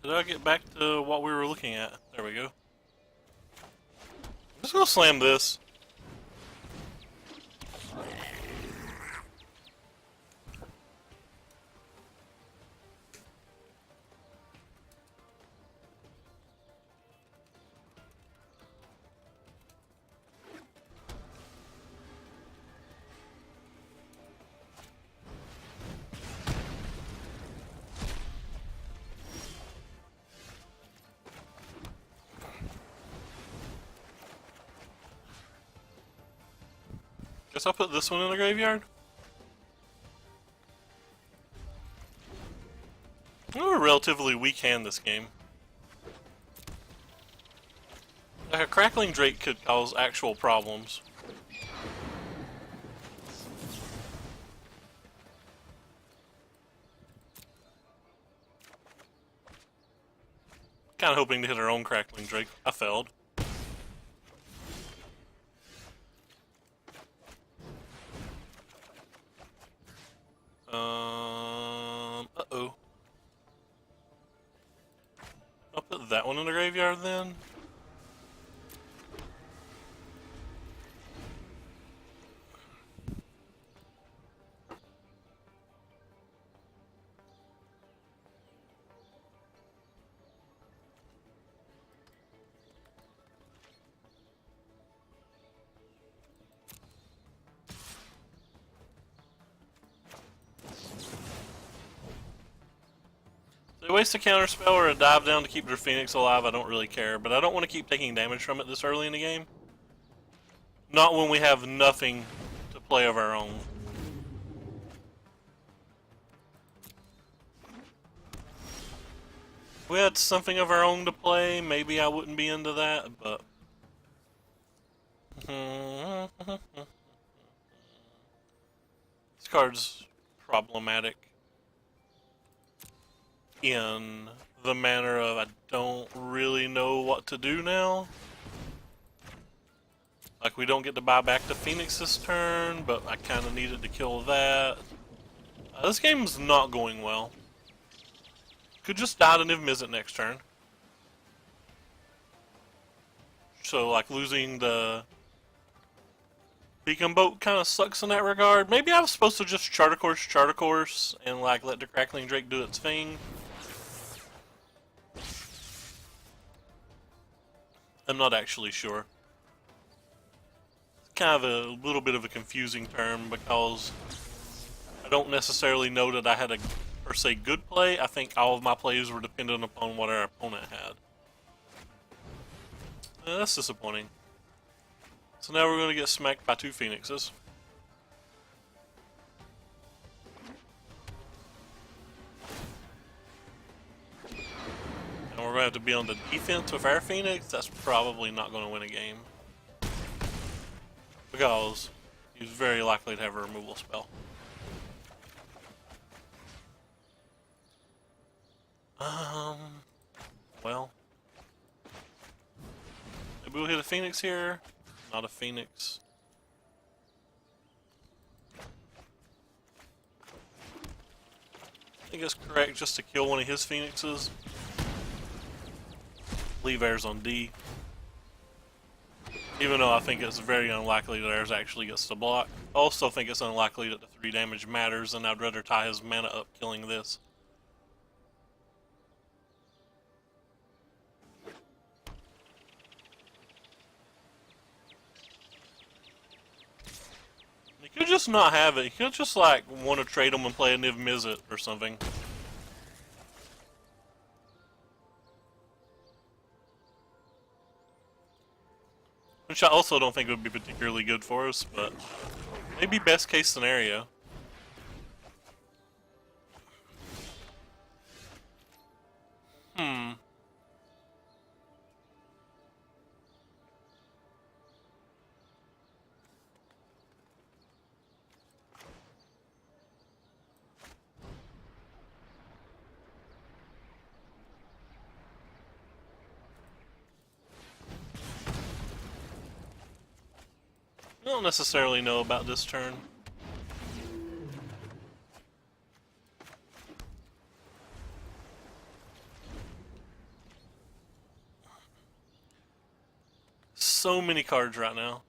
Did I get back to what we were looking at? There we go. I'm just gonna slam this. Guess I'll put this one in the graveyard. We're a relatively weak hand this game. Like a crackling drake could cause actual problems. Kinda hoping to hit our own crackling drake. I failed. Uh-oh. I'll put that one in the graveyard then. If they waste a counterspell or a dive down to keep their Phoenix alive, I don't really care, but I don't want to keep taking damage from it this early in the game. Not when we have nothing to play of our own. If we had something of our own to play, maybe I wouldn't be into that, but... This card's problematic in the manner of I don't really know what to do now. Like, we don't get to buy back the Phoenix this turn, but I kind of needed to kill that. This game's not going well. Could just die to Niv Mizzet next turn. So, like, losing the Beacon Boat kind of sucks in that regard. Maybe I was supposed to just chart a course, and, like, let the Crackling Drake do its thing. I'm not actually sure. It's kind of a little bit of a confusing term because I don't necessarily know that I had a per se good play. I think all of my plays were dependent upon what our opponent had. That's disappointing. So now we're going to get smacked by two Phoenixes. And we're going to have to be on the defense with our Phoenix. That's probably not going to win a game. Because he's very likely to have a removal spell. Well. Maybe we'll hit a Phoenix here. Not a Phoenix. I think it's correct just to kill one of his Phoenixes. Leave ours on D. Even though I think it's very unlikely that ours actually gets to block. I also think it's unlikely that the 3 damage matters, and I'd rather tie his mana up killing this. He could just not have it. He could just, like, want to trade him and play a Niv Mizzet or something. Which I also don't think would be particularly good for us, but maybe best case scenario. I don't necessarily know about this turn. So many cards right now.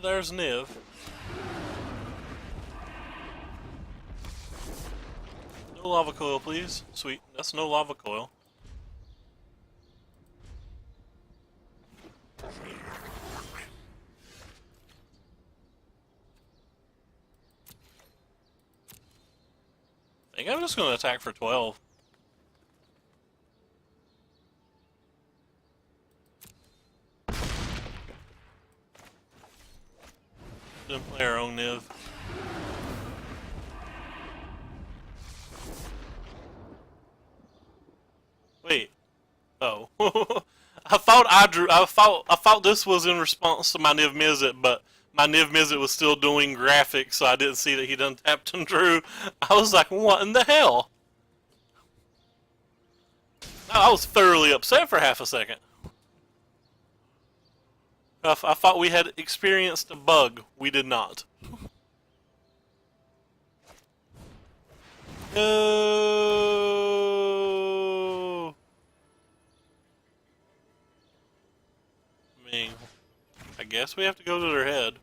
There's Niv. No lava coil, please. Sweet. That's no lava coil. I think I'm just going to attack for 12. Then play our own Niv. Wait. Oh. I thought this was in response to my Niv Mizzet, but my Niv Mizzet was still doing graphics, so I didn't see that he done tapped and drew. I was like, what in the hell? I was thoroughly upset for half a second. I thought we had experienced a bug. We did not. No. I mean, I guess we have to go to their head.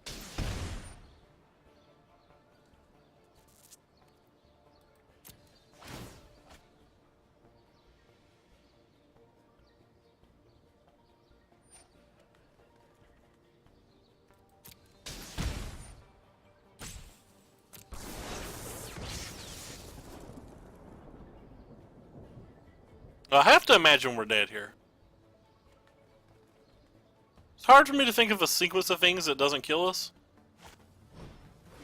I have to imagine we're dead here. It's hard for me to think of a sequence of things that doesn't kill us.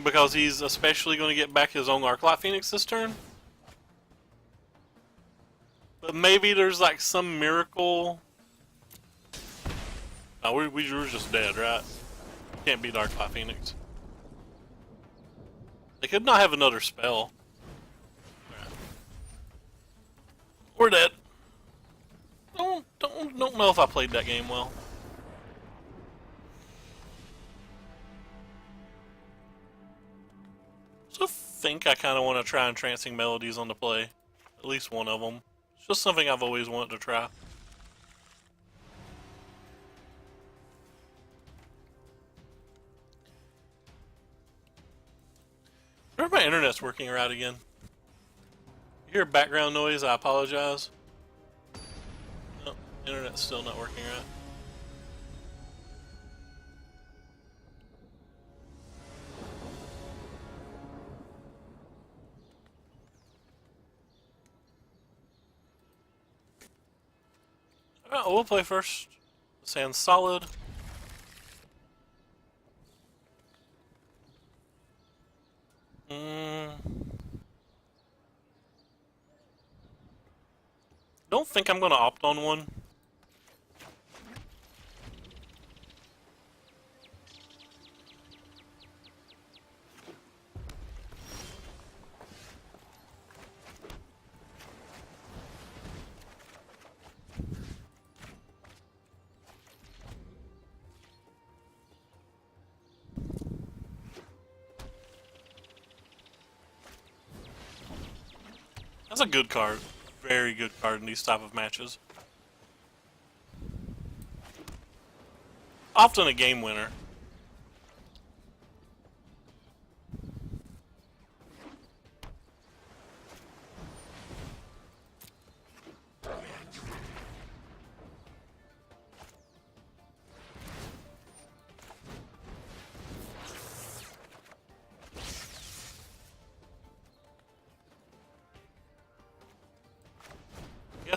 Because he's especially going to get back his own Arclight Phoenix this turn. But maybe there's like some miracle. No, we were just dead, right? Can't beat Arclight Phoenix. They could not have another spell. Right. We're dead. Don't know if I played that game well. So I think I kind of want to try Entrancing Melodies on the play. At least one of them. It's just something I've always wanted to try. I wonder if my internet's working right again. You hear background noise, I apologize. No, internet's still not working right. Alright, we'll play first. Sand solid. Don't think I'm gonna opt on one. That's a good card. Very good card in these type of matches. Often a game winner.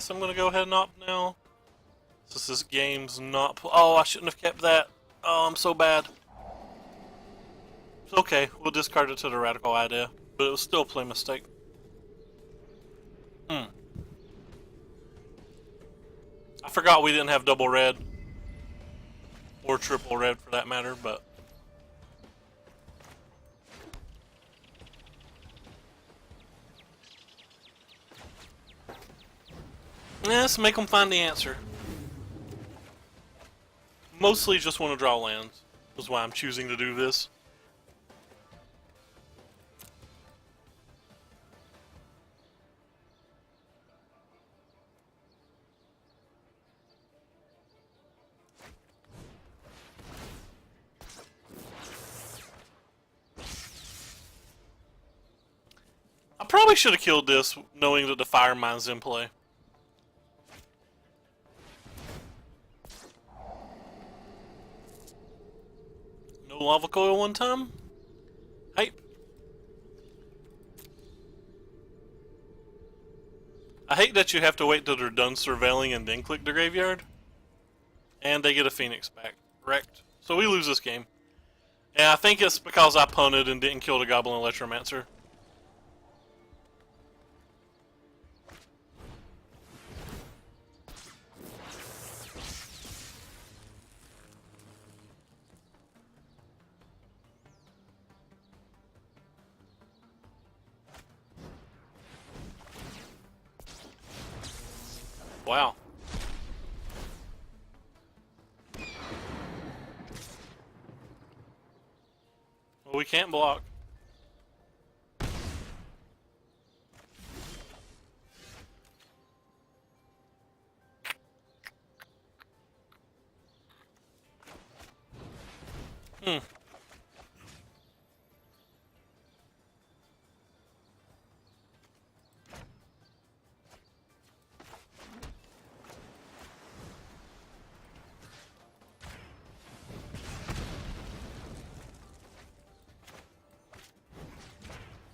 guess I'm gonna go ahead and opt now. Since this game's not. Oh, I shouldn't have kept that. Oh, I'm so bad. It's okay. We'll discard it to the radical idea, but it was still a play mistake. I forgot we didn't have double red. Or triple red for that matter, but. Yeah, let's make them find the answer. Mostly just want to draw lands. That's why I'm choosing to do this. I probably should have killed this knowing that the fire mine's in play. No lava coil one time? Hype. I hate that you have to wait till they're done surveilling and then click the graveyard. And they get a Phoenix back. Correct. So we lose this game. And I think it's because I punted and didn't kill the Goblin Electromancer. Wow. Well, we can't block.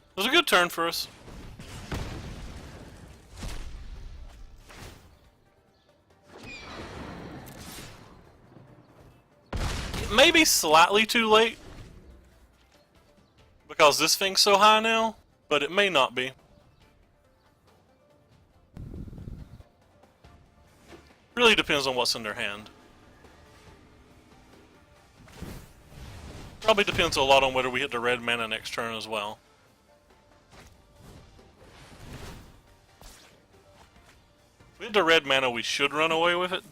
It was a good turn for us. It may be slightly too late because this thing's so high now, but it may not be. Really depends on what's in their hand. Probably depends a lot on whether we hit the red mana next turn as well. If we hit the red mana, we should run away with it.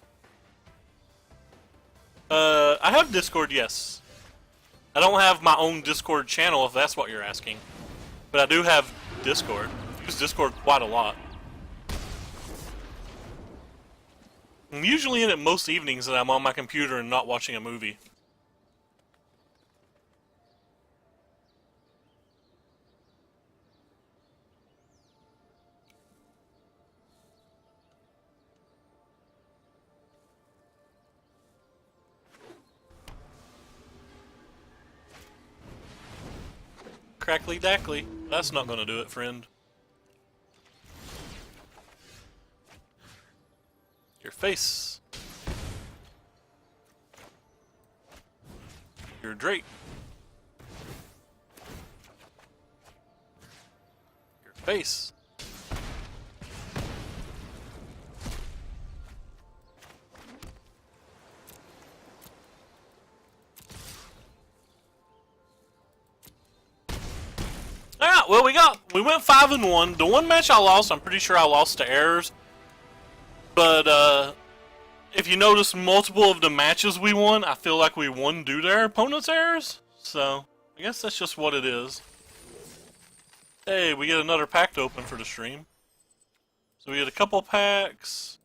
I have Discord, yes. I don't have my own Discord channel, if that's what you're asking. But I do have Discord. I use Discord quite a lot. I'm usually in it most evenings that I'm on my computer and not watching a movie. Crackly dackly. That's not going to do it, friend. Your face. Your Drake. Your face. Alright, well we went 5-1. The one match I lost, I'm pretty sure I lost to errors. But if you notice, multiple of the matches we won, I feel like we won due to our opponent's errors. So, I guess that's just what it is. Hey, we get another pack to open for the stream. So we get a couple packs.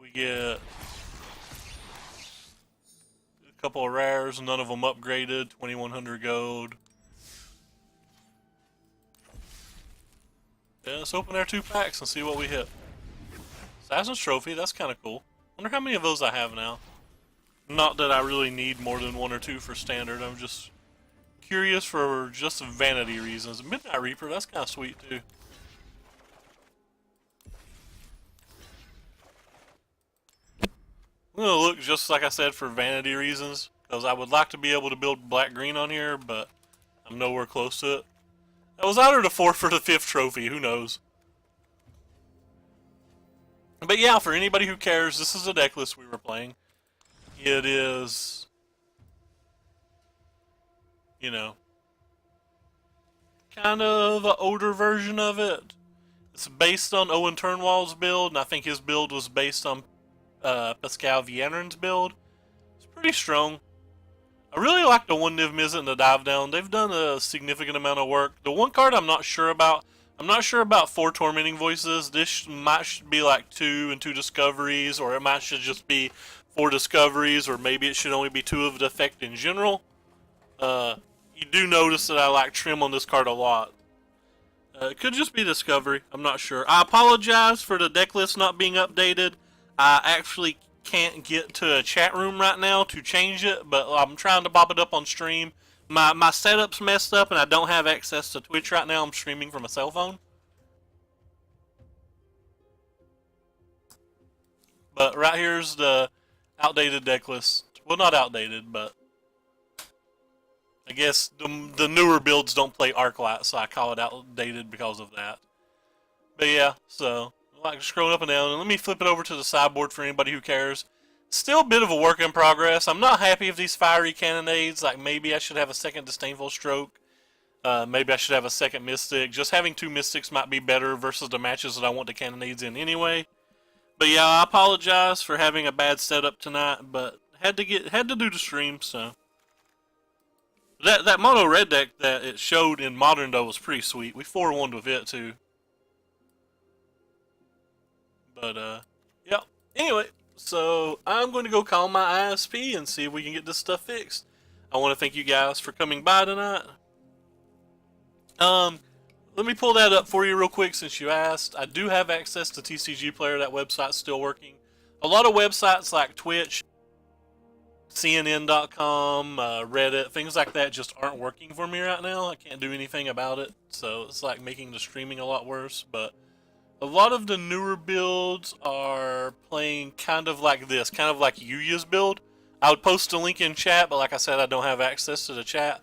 We get a couple of rares, none of them upgraded, 2100 gold. Yeah, let's open our 2 packs and see what we hit. Assassin's Trophy, that's kind of cool. Wonder how many of those I have now. Not that I really need more than 1 or 2 for standard, I'm just curious for just vanity reasons. Midnight Reaper, that's kind of sweet too. I'm going to look just like I said for vanity reasons, because I would like to be able to build black-green on here, but I'm nowhere close to it. That was either the 4th or the 5th trophy, who knows. But yeah, for anybody who cares, this is a deck list we were playing. It is, you know, kind of an older version of it. It's based on Owen Turnwall's build, and I think his build was based on Pascal Vietrin's build. It's pretty strong. I really like the 1-Niv Mizzet and the Dive Down. They've done a significant amount of work. The one card I'm not sure about, 4 Tormenting Voices. This might be like 2 and 2 Discoveries, or it might should just be 4 Discoveries, or maybe it should only be 2 of the effect in general. You do notice that I like Trim on this card a lot. It could just be Discovery. I'm not sure. I apologize for the deck list not being updated. I actually can't get to a chat room right now to change it, but I'm trying to pop it up on stream. My setup's messed up and I don't have access to Twitch right now. I'm streaming from a cell phone. But right here's the outdated deck list. Well, not outdated, but I guess the newer builds don't play Arclight, so I call it outdated because of that. But yeah, so like scrolling up and down, and let me flip it over to the sideboard for anybody who cares. Still a bit of a work in progress. I'm not happy with these fiery cannonades. Like maybe I should have a second Disdainful Stroke. Maybe I should have a second Mystic. Just having 2 Mystics might be better versus the matches that I want the cannonades in anyway. But yeah, I apologize for having a bad setup tonight, but had to do the stream, so. That mono red deck that it showed in Modern though was pretty sweet. We 4-1'd with it too. But yeah. Anyway, so I'm going to go call my ISP and see if we can get this stuff fixed. I want to thank you guys for coming by tonight. Let me pull that up for you real quick since you asked. I do have access to TCG Player. That website's still working. A lot of websites like Twitch, CNN.com, Reddit, things like that just aren't working for me right now. I can't do anything about it, so it's like making the streaming a lot worse. But a lot of the newer builds are playing kind of like this, kind of like Yuya's build. I would post a link in chat, but like I said, I don't have access to the chat.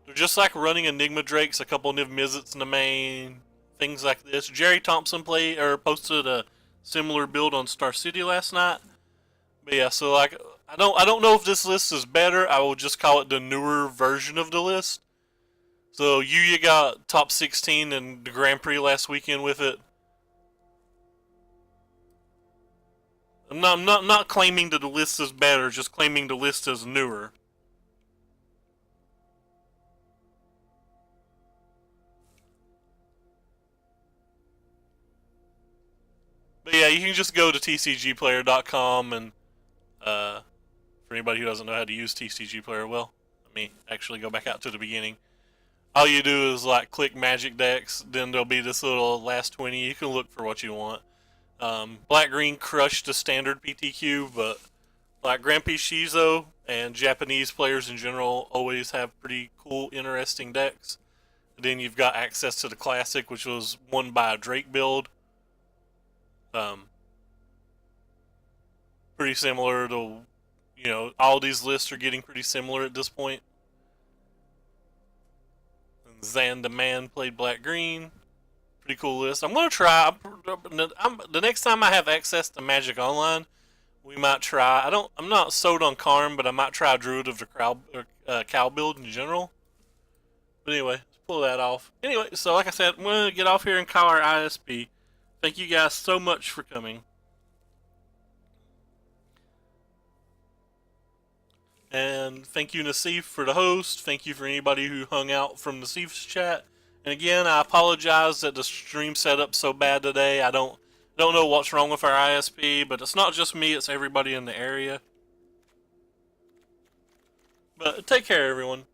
They're just like running Enigma Drakes, a couple Niv Mizzets in the main, things like this. Jerry Thompson posted a similar build on Star City last night. But yeah, so like I don't know if this list is better. I will just call it the newer version of the list. So Yuya got top 16 in the Grand Prix last weekend with it. I'm not claiming that the list is better, just claiming the list is newer. But yeah, you can just go to tcgplayer.com and for anybody who doesn't know how to use TCG Player, well, let me actually go back out to the beginning. All you do is like click Magic Decks, then there'll be this little last 20. You can look for what you want. Black-green crushed the standard PTQ, but like Grand Prix Shizo and Japanese players in general always have pretty cool, interesting decks. And then you've got access to the Classic, which was won by a Drake build. Pretty similar to, you know, all these lists are getting pretty similar at this point. And Zan the Man played black-green. Pretty cool list. I'm going to try, the next time I have access to Magic Online, we might try, I'm not sold on Karn, but I might try Druid of the Cow build in general. But anyway, let's pull that off. Anyway, so like I said, I'm going to get off here and call our ISP. Thank you guys so much for coming. And thank you, Nassif, for the host. Thank you for anybody who hung out from Nassif's chat. And again, I apologize that the stream setup's so bad today. I don't know what's wrong with our ISP, but it's not just me, it's everybody in the area. But take care, everyone.